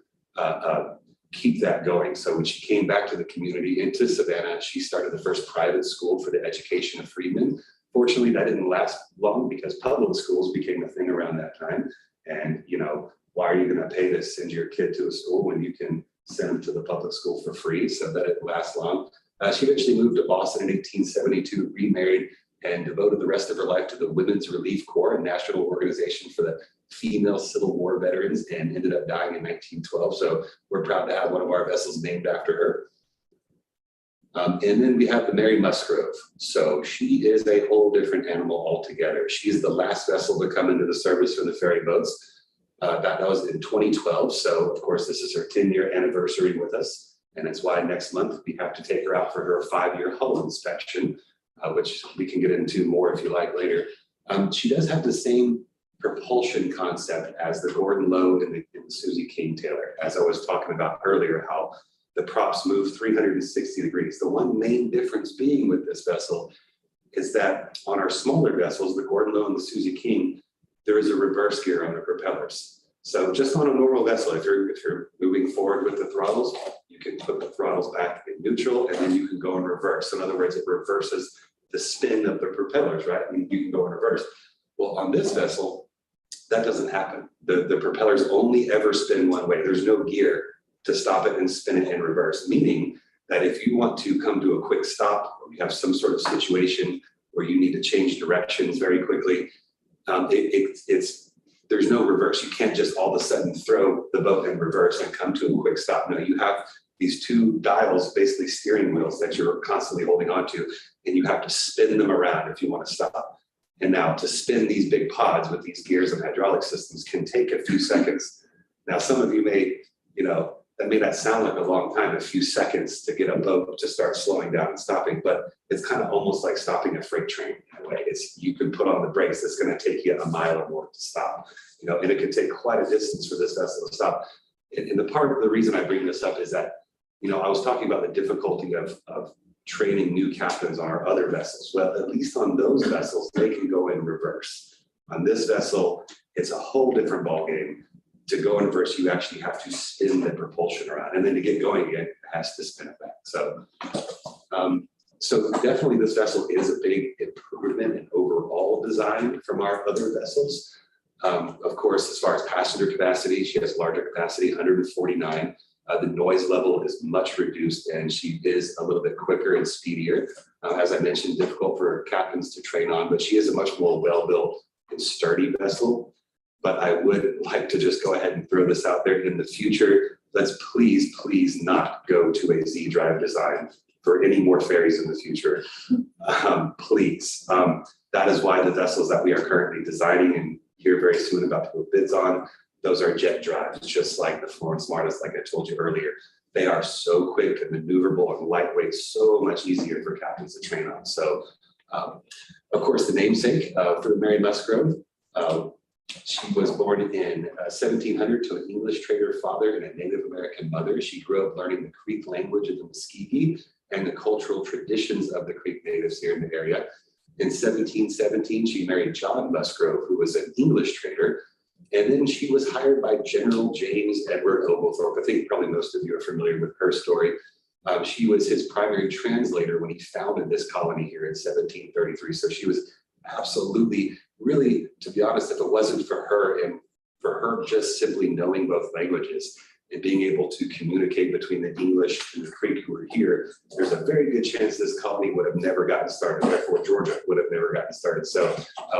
keep that going. So when she came back to the community into Savannah, she started the first private school for the education of freedmen. Fortunately, that didn't last long because public schools became a thing around that time. And, why are you going to pay to send your kid to a school when you can send them to the public school for free? So that it lasts long. She eventually moved to Boston in 1872, remarried and devoted the rest of her life to the Women's Relief Corps, a national organization for the female Civil War veterans, and ended up dying in 1912. So we're proud to have one of our vessels named after her. And then we have the Mary Musgrove. So she is a whole different animal altogether. She's the last vessel to come into the service from the ferry boats. That was in 2012. So of course, this is her 10-year anniversary with us. And that's why next month we have to take her out for her 5-year hull inspection, which we can get into more if you like later. She does have the same propulsion concept as the Gordon Low and the Susie King Taylor, as I was talking about earlier, how the props move 360 degrees. The one main difference being with this vessel is that on our smaller vessels, the Gordon Low and the Susie King, there is a reverse gear on the propellers. So just on a normal vessel, if you're moving forward with the throttles, you can put the throttles back in neutral and then you can go in reverse. In other words, it reverses the spin of the propellers, right? And you can go in reverse. Well, on this vessel, that doesn't happen. The propellers only ever spin one way. There's no gear to stop it and spin it in reverse, meaning that if you want to come to a quick stop, or you have some sort of situation where you need to change directions very quickly, there's no reverse. You can't just all of a sudden throw the boat in reverse and come to a quick stop. No, you have these two dials, basically steering wheels that you're constantly holding onto, and you have to spin them around if you want to stop. And now to spin these big pods with these gears and hydraulic systems can take a few seconds. Now, some of you may, that may not sound like a long time, a few seconds to get a boat to start slowing down and stopping, but it's kind of almost like stopping a freight train in a way. You can put on the brakes, it's going to take you a mile or more to stop, and it can take quite a distance for this vessel to stop. And the part of the reason I bring this up is that, I was talking about the difficulty of training new captains on our other vessels. Well, at least on those vessels, they can go in reverse. On this vessel, it's a whole different ballgame. To go in reverse, you actually have to spin the propulsion around, and then to get going again, it has to spin it back. So definitely this vessel is a big improvement in overall design from our other vessels. Of course, as far as passenger capacity, she has larger capacity, 149. The noise level is much reduced, and she is a little bit quicker and speedier. As I mentioned, difficult for captains to train on, but she is a much more well-built and sturdy vessel. But I would like to just go ahead and throw this out there in the future. Let's please, please not go to a Z-Drive design for any more ferries in the future. Please. That is why the vessels that we are currently designing and here very soon about to put bids on, those are jet drives, just like the Florence Martis, like I told you earlier. They are so quick and maneuverable and lightweight, so much easier for captains to train on. So, of course, the namesake for the Mary Musgrove, she was born in 1700 to an English trader father and a Native American mother. She grew up learning the Creek language of the Muskegee and the cultural traditions of the Creek natives here in the area. In 1717, she married John Musgrove, who was an English trader. And then she was hired by General James Edward Oglethorpe. I think probably most of you are familiar with her story. She was his primary translator when he founded this colony here in 1733. So she was absolutely, really, to be honest, if it wasn't for her and for her just simply knowing both languages and being able to communicate between the English and the Creek who were here, there's a very good chance this colony would have never gotten started. Therefore, Georgia would have never gotten started. So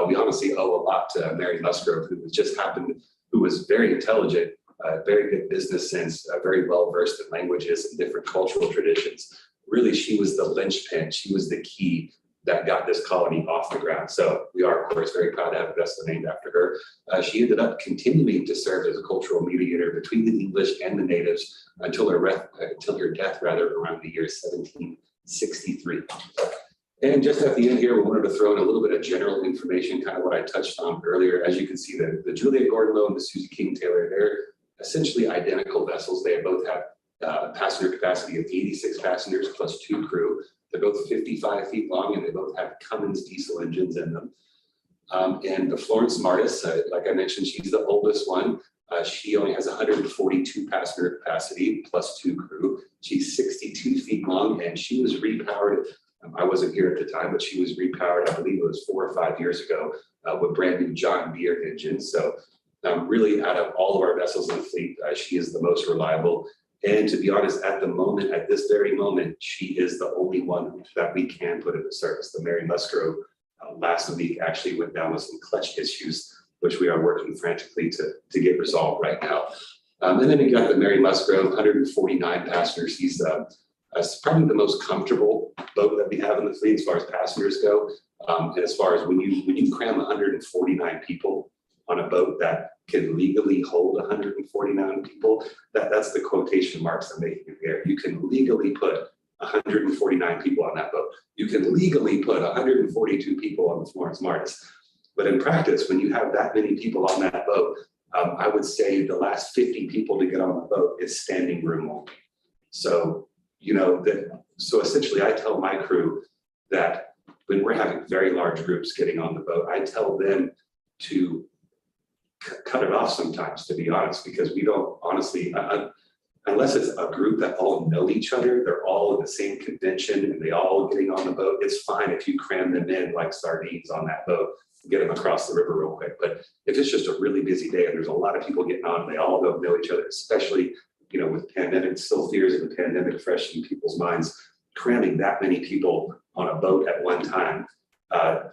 we honestly owe a lot to Mary Musgrove, who was very intelligent, very good business sense, very well versed in languages and different cultural traditions. Really, she was the linchpin. She was the key that got this colony off the ground. So we are, of course, very proud to have a vessel named after her. She ended up continuing to serve as a cultural mediator between the English and the natives until her death around the year 1763. And just at the end here, we wanted to throw in a little bit of general information, kind of what I touched on earlier. As you can see, the Julia Gordon Low and the Susie King Taylor, they're essentially identical vessels. They both have passenger capacity of 86 passengers plus 2 crew. They're both 55 feet long, and they both have Cummins diesel engines in them. And the Florence Martis, like I mentioned, she's the oldest one. She only has 142 passenger capacity plus 2 crew. She's 62 feet long, and she was repowered. I wasn't here at the time, but she was repowered, I believe it was 4 or 5 years ago, with brand new John Deere engines. So really, out of all of our vessels in the fleet, she is the most reliable. And to be honest, at this very moment, she is the only one that we can put into service. The Mary Musgrove last week actually went down with some clutch issues, which we are working frantically to get resolved right now. And then you got the Mary Musgrove, 149 passengers. He's probably the most comfortable boat that we have in the fleet as far as passengers go. And as far as when you cram 149 people on a boat that can legally hold 149 people, that's the quotation marks I'm making there. You can legally put 149 people on that boat. You can legally put 142 people on the Florence Martis. But in practice, when you have that many people on that boat, I would say the last 50 people to get on the boat is standing room only. So, so essentially I tell my crew that when we're having very large groups getting on the boat, I tell them to cut it off sometimes, to be honest, because we don't honestly, unless it's a group that all know each other, they're all in the same convention and they all getting on the boat, it's fine if you cram them in like sardines on that boat, get them across the river real quick. But if it's just a really busy day and there's a lot of people getting on, and they all don't know each other, especially, with pandemic, still fears of the pandemic fresh in people's minds, cramming that many people on a boat at one time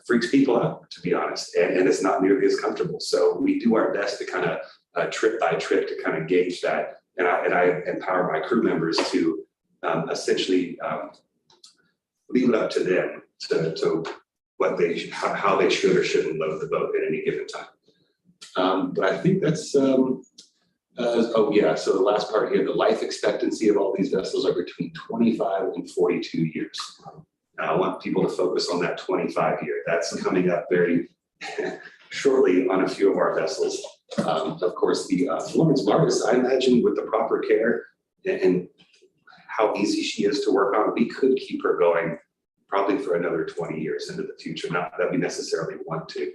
freaks people out, to be honest, and it's not nearly as comfortable. So we do our best to kind of trip by trip to kind of gauge that. And I empower my crew members to essentially leave it up to them to what how they should or shouldn't load the boat at any given time. But I think that's, so the last part here, the life expectancy of all these vessels are between 25 and 42 years. Now I want people to focus on that 25 year. That's coming up very shortly on a few of our vessels. Of course, the Florence Martis, I imagine with the proper care and how easy she is to work on, we could keep her going probably for another 20 years into the future. Not that we necessarily want to.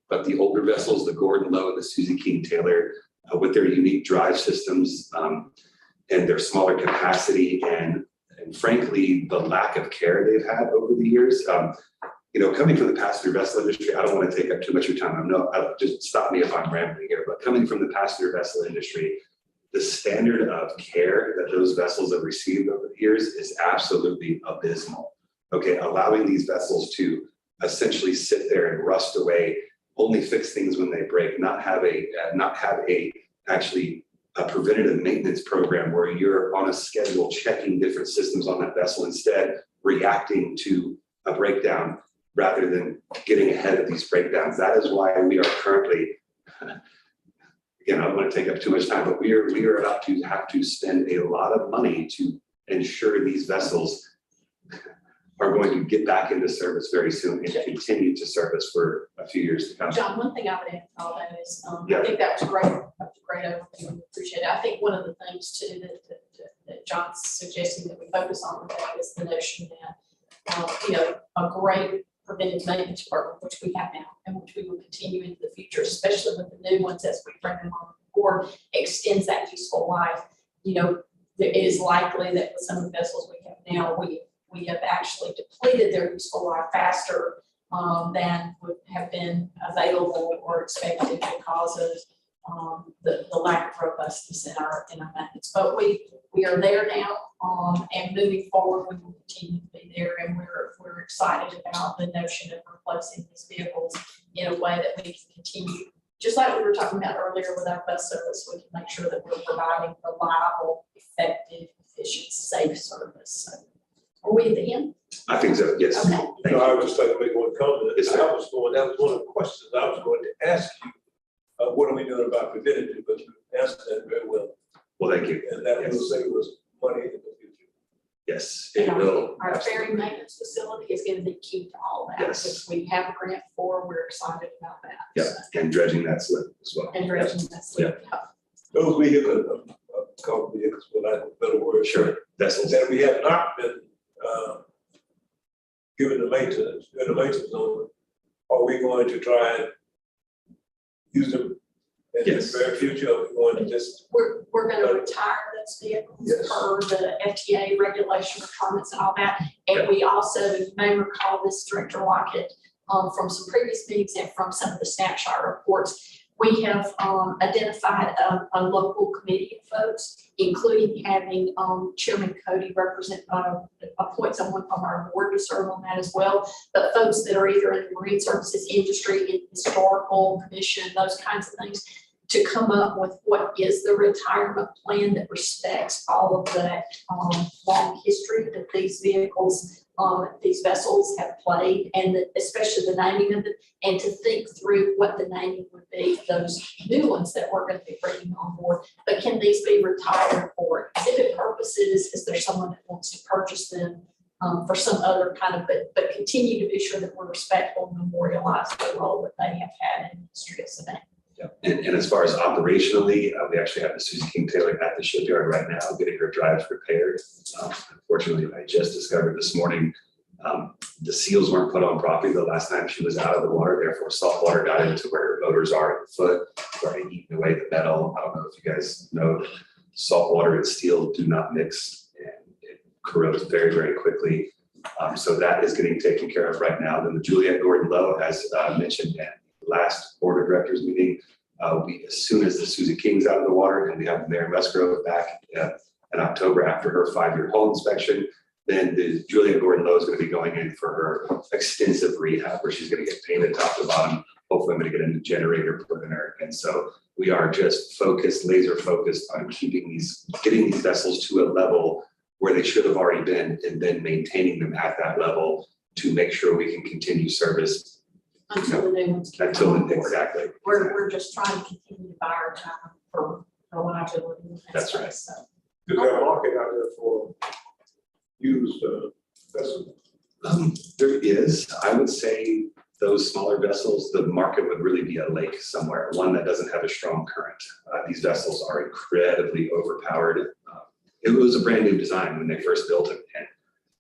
But the older vessels, the Gordon Low and the Susie King Taylor, with their unique drive systems and their smaller capacity and frankly, the lack of care they've had over the years. Coming from the passenger vessel industry, I don't want to take up too much of your time. Just stop me if I'm rambling here, but coming from the passenger vessel industry, the standard of care that those vessels have received over the years is absolutely abysmal. Okay, allowing these vessels to essentially sit there and rust away, only fix things when they break, not have a preventative maintenance program where you're on a schedule checking different systems on that vessel, instead reacting to a breakdown rather than getting ahead of these breakdowns. That is why we are currently, again, I don't want to take up too much time, but we are about to have to spend a lot of money to ensure these vessels are going to get back into service very soon and continue to service for a few years to come. John, one thing I would add to all that is, Yeah. I think that was great. That was a great overview. Appreciate it. I think one of the things too that John's suggesting that we focus on with that is the notion that, a great preventive maintenance program, which we have now and which we will continue into the future, especially with the new ones as we bring them on board, extends that useful life. It is likely that with some of the vessels we have now, we have actually depleted their useful life faster than would have been available or expected because of the lack of robustness in our maintenance. But we are there now, and moving forward, we will continue to be there, and we're excited about the notion of replacing these vehicles in a way that we can continue. Just like we were talking about earlier with our bus service, we can make sure that we're providing reliable, effective, efficient, safe service. So, are we at the end? I think so, yes. Okay. Thank I you. would just like to make one comment. Yes, sir. That was one of the questions I was going to ask you. What are we doing about preventative? But you answered that very well. Well, thank you. And that will Yes. save us money in the future. Yes, it And will. our ferry maintenance facility is going to be key to all that, Yes. which we have a grant for. We're excited about that. Yeah, So, and dredging that slip as well. and dredging that's yeah. Those vehicles, called vehicles, for lack of a better word. Sure, vessels. That we have not been given the maintenance on, are we going to try and use them in the Yes. very future? Are we going to just? We're going to retire those vehicles Yes. per the FTA regulation requirements and all that. And we also, you may recall this, Director Lockett, from some previous meetings and from some of the snapshot reports, We have identified a local committee of folks, including having Chairman Cody appoint someone from our board to serve on that as well. But folks that are either in the marine services industry, in historical commission, those kinds of things, to come up with what is the retirement plan that respects all of that long history that these vehicles, these vessels have played, and especially the naming of it, and to think through what the naming would be of those new ones that we're going to be bringing on board. But can these be retired for exhibit purposes? Is there someone that wants to purchase them for some other kind of, but continue to be sure that we're respectful and memorialize the role that they have had in the history of Savannah. Yeah. And as far as operationally, we actually have the Susie King Taylor at the shipyard right now, getting her drives repaired. Unfortunately, I just discovered this morning, the seals weren't put on properly the last time she was out of the water, therefore salt water got into where her motors are at the foot, started eating away the metal. I don't know if you guys know, salt water and steel do not mix, and it corrodes very, very quickly. So that is getting taken care of right now. Then the Juliet Gordon Lowe, as mentioned at the last board of directors meeting, as soon as the Susie King's out of the water and we have Mary Musgrove back in October after her 5-year hull inspection, then the Juliet Gordon Lowe is going to be going in for her extensive rehab where she's going to get painted top to bottom. Hopefully I'm going to get a new generator put in her. And so we are just focused, laser focused on getting these vessels to a level where they should have already been, and then maintaining them at that level to make sure we can continue service. Until the new ones. come on board. Exactly. We're just trying to continue to buy our time for reliability. and that That's stuff, right. so. Is there a market out there for used vessels? There is, I would say those smaller vessels, the market would really be a lake somewhere, one that doesn't have a strong current. These vessels are incredibly overpowered. It was a brand new design when they first built it, and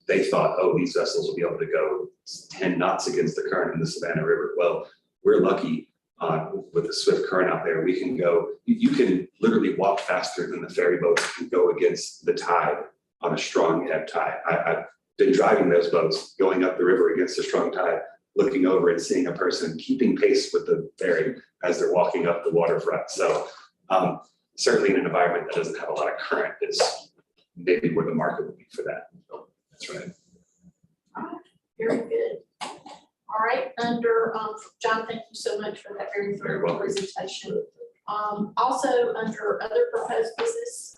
they thought, oh, these vessels will be able to go 10 knots against the current in the Savannah River. Well, we're lucky with the swift current out there. We can go, you can literally walk faster than the ferry boats can go against the tide on a strong ebb tide. I've been driving those boats, going up the river against a strong tide, looking over and seeing a person keeping pace with the ferry as they're walking up the waterfront. So certainly in an environment that doesn't have a lot of current is maybe where the market would be for that. So that's right. Very good. All right, under, John, thank you so much for that very Very thorough welcome. presentation. Also, under other proposed business,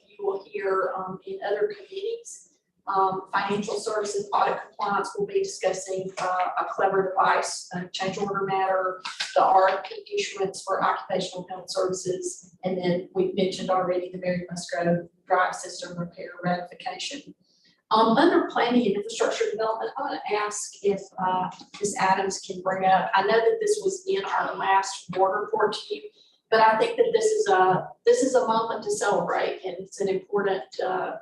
you will hear in other committees, financial services audit compliance will be discussing a clever device, a change order matter, the RFP issuance for occupational health services, and then we've mentioned already the Mary Musgrove drive system repair ratification. Under planning and infrastructure development, I want to ask if Ms. Adams can bring up, I know that this was in our last board report to you, but I think that this is a moment to celebrate, and it's an important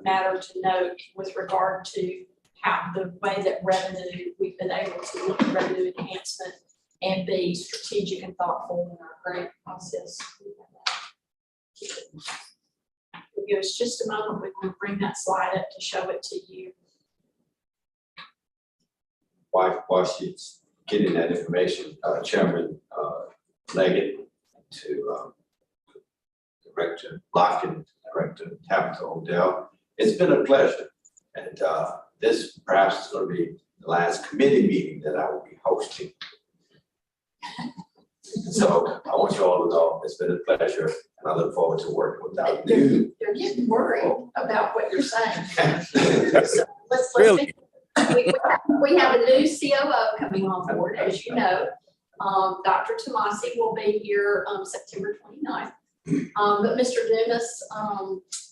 matter to note with regard to how the way that revenue, we've been able to look at revenue enhancement and be strategic and thoughtful in our grant process. Give us just a moment, we will bring that slide up to show it to you. While she's getting that information, Chairman Leggett to Director Lockett, Director Tabitha Odell, it's been a pleasure. And this perhaps is going to be the last committee meeting that I will be hosting. So I want you all to know it's been a pleasure, and I look forward to working with you. They're getting worried about what you're saying. So let's Really? we have a new COO coming on board, as you know. Dr. Tomasi will be here September 29th. But Mr. Dumas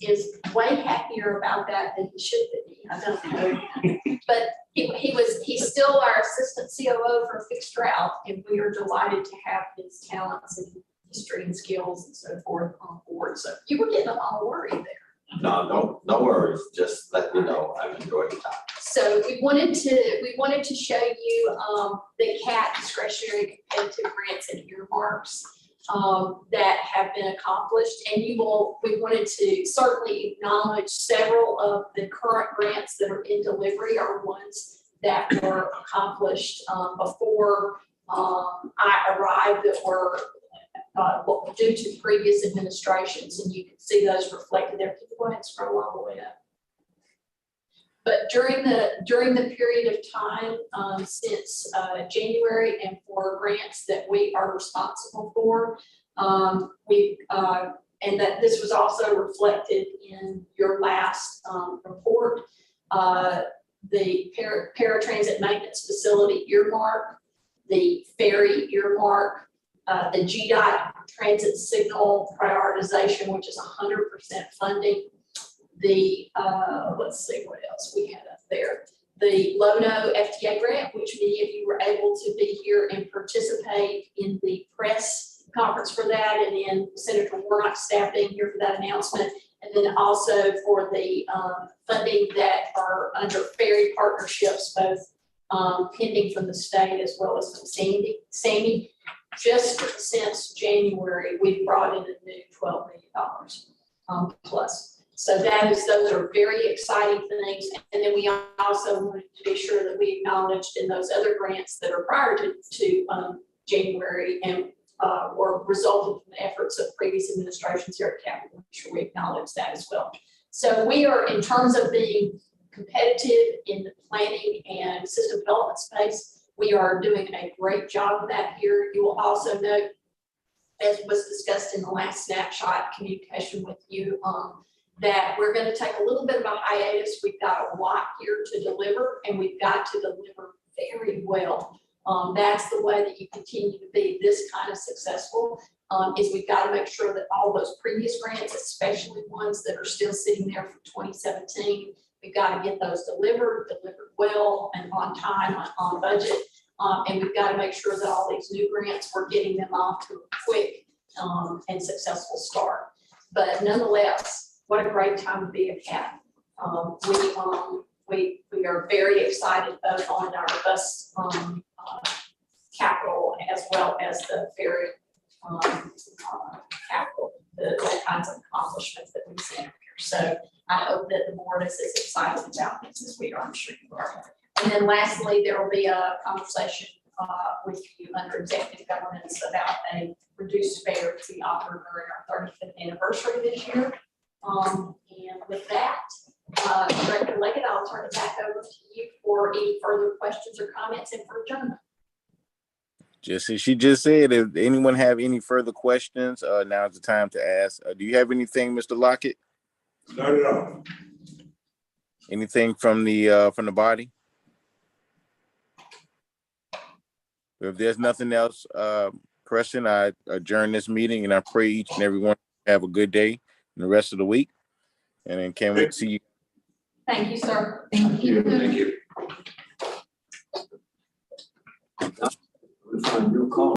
is way happier about that than he should be. I don't know. But he's still our assistant COO for fixed route, and we are delighted to have his talents and history and skills and so forth on board. So you were getting all worried there. No worries. Just let me know. I've enjoyed the time. So we wanted to show you the CAT discretionary competitive grants and earmarks that have been accomplished, and we wanted to certainly acknowledge several of the current grants that are in delivery are ones that were accomplished before I arrived, that were due to previous administrations, and you can see those reflected there. Can you go ahead and scroll all the way up? But during the period of time since January, and for grants that we are responsible for, and that this was also reflected in your last report, the paratransit maintenance facility earmark, the ferry earmark, the GDOT transit signal prioritization, which is 100% funding. The, let's see what else we had up there. The Lono FTA grant, which many of you were able to be here and participate in the press conference for that, and then Senator Warnock staff being here for that announcement. And then also for the funding that are under ferry partnerships, both pending from the state as well as from SAMI. Just since January, we've brought in a new $12 million plus. So those are very exciting things. And then we also wanted to be sure that we acknowledged in those other grants that are prior to January and or resulted from the efforts of previous administrations here at Capitol. Make sure we acknowledge that as well. So we are, in terms of being competitive in the planning and system development space, we are doing a great job of that here. You will also note, as was discussed in the last snapshot communication with you, that we're going to take a little bit of a hiatus. We've got a lot here to deliver, and we've got to deliver very well. That's the way that you continue to be this kind of successful, is we've got to make sure that all those previous grants, especially ones that are still sitting there from 2017, we've got to get those delivered well and on time, on budget. And we've got to make sure that all these new grants, we're getting them off to a quick and successful start. But nonetheless, what a great time to be a CAP. We are very excited both on our bus capital as well as the ferry capital, the kinds of accomplishments that we've seen here. So I hope that the board is as excited about this as we are. I'm sure you are. And then lastly, there will be a conversation with you under executive governance about a reduced fare to be offered during our 35th anniversary this year. And with that, Director Leggett, I'll turn it back over to you for any further questions or comments and for adjournment. Just as she just said, if anyone have any further questions, now's the time to ask. Do you have anything, Mr. Lockett? Not at all. Anything from the body? If there's nothing else pressing, I adjourn this meeting, and I pray each and everyone have a good day and the rest of the week. And then can't wait to see you. Thank you, sir. Thank you. Thank you. We'll find your call.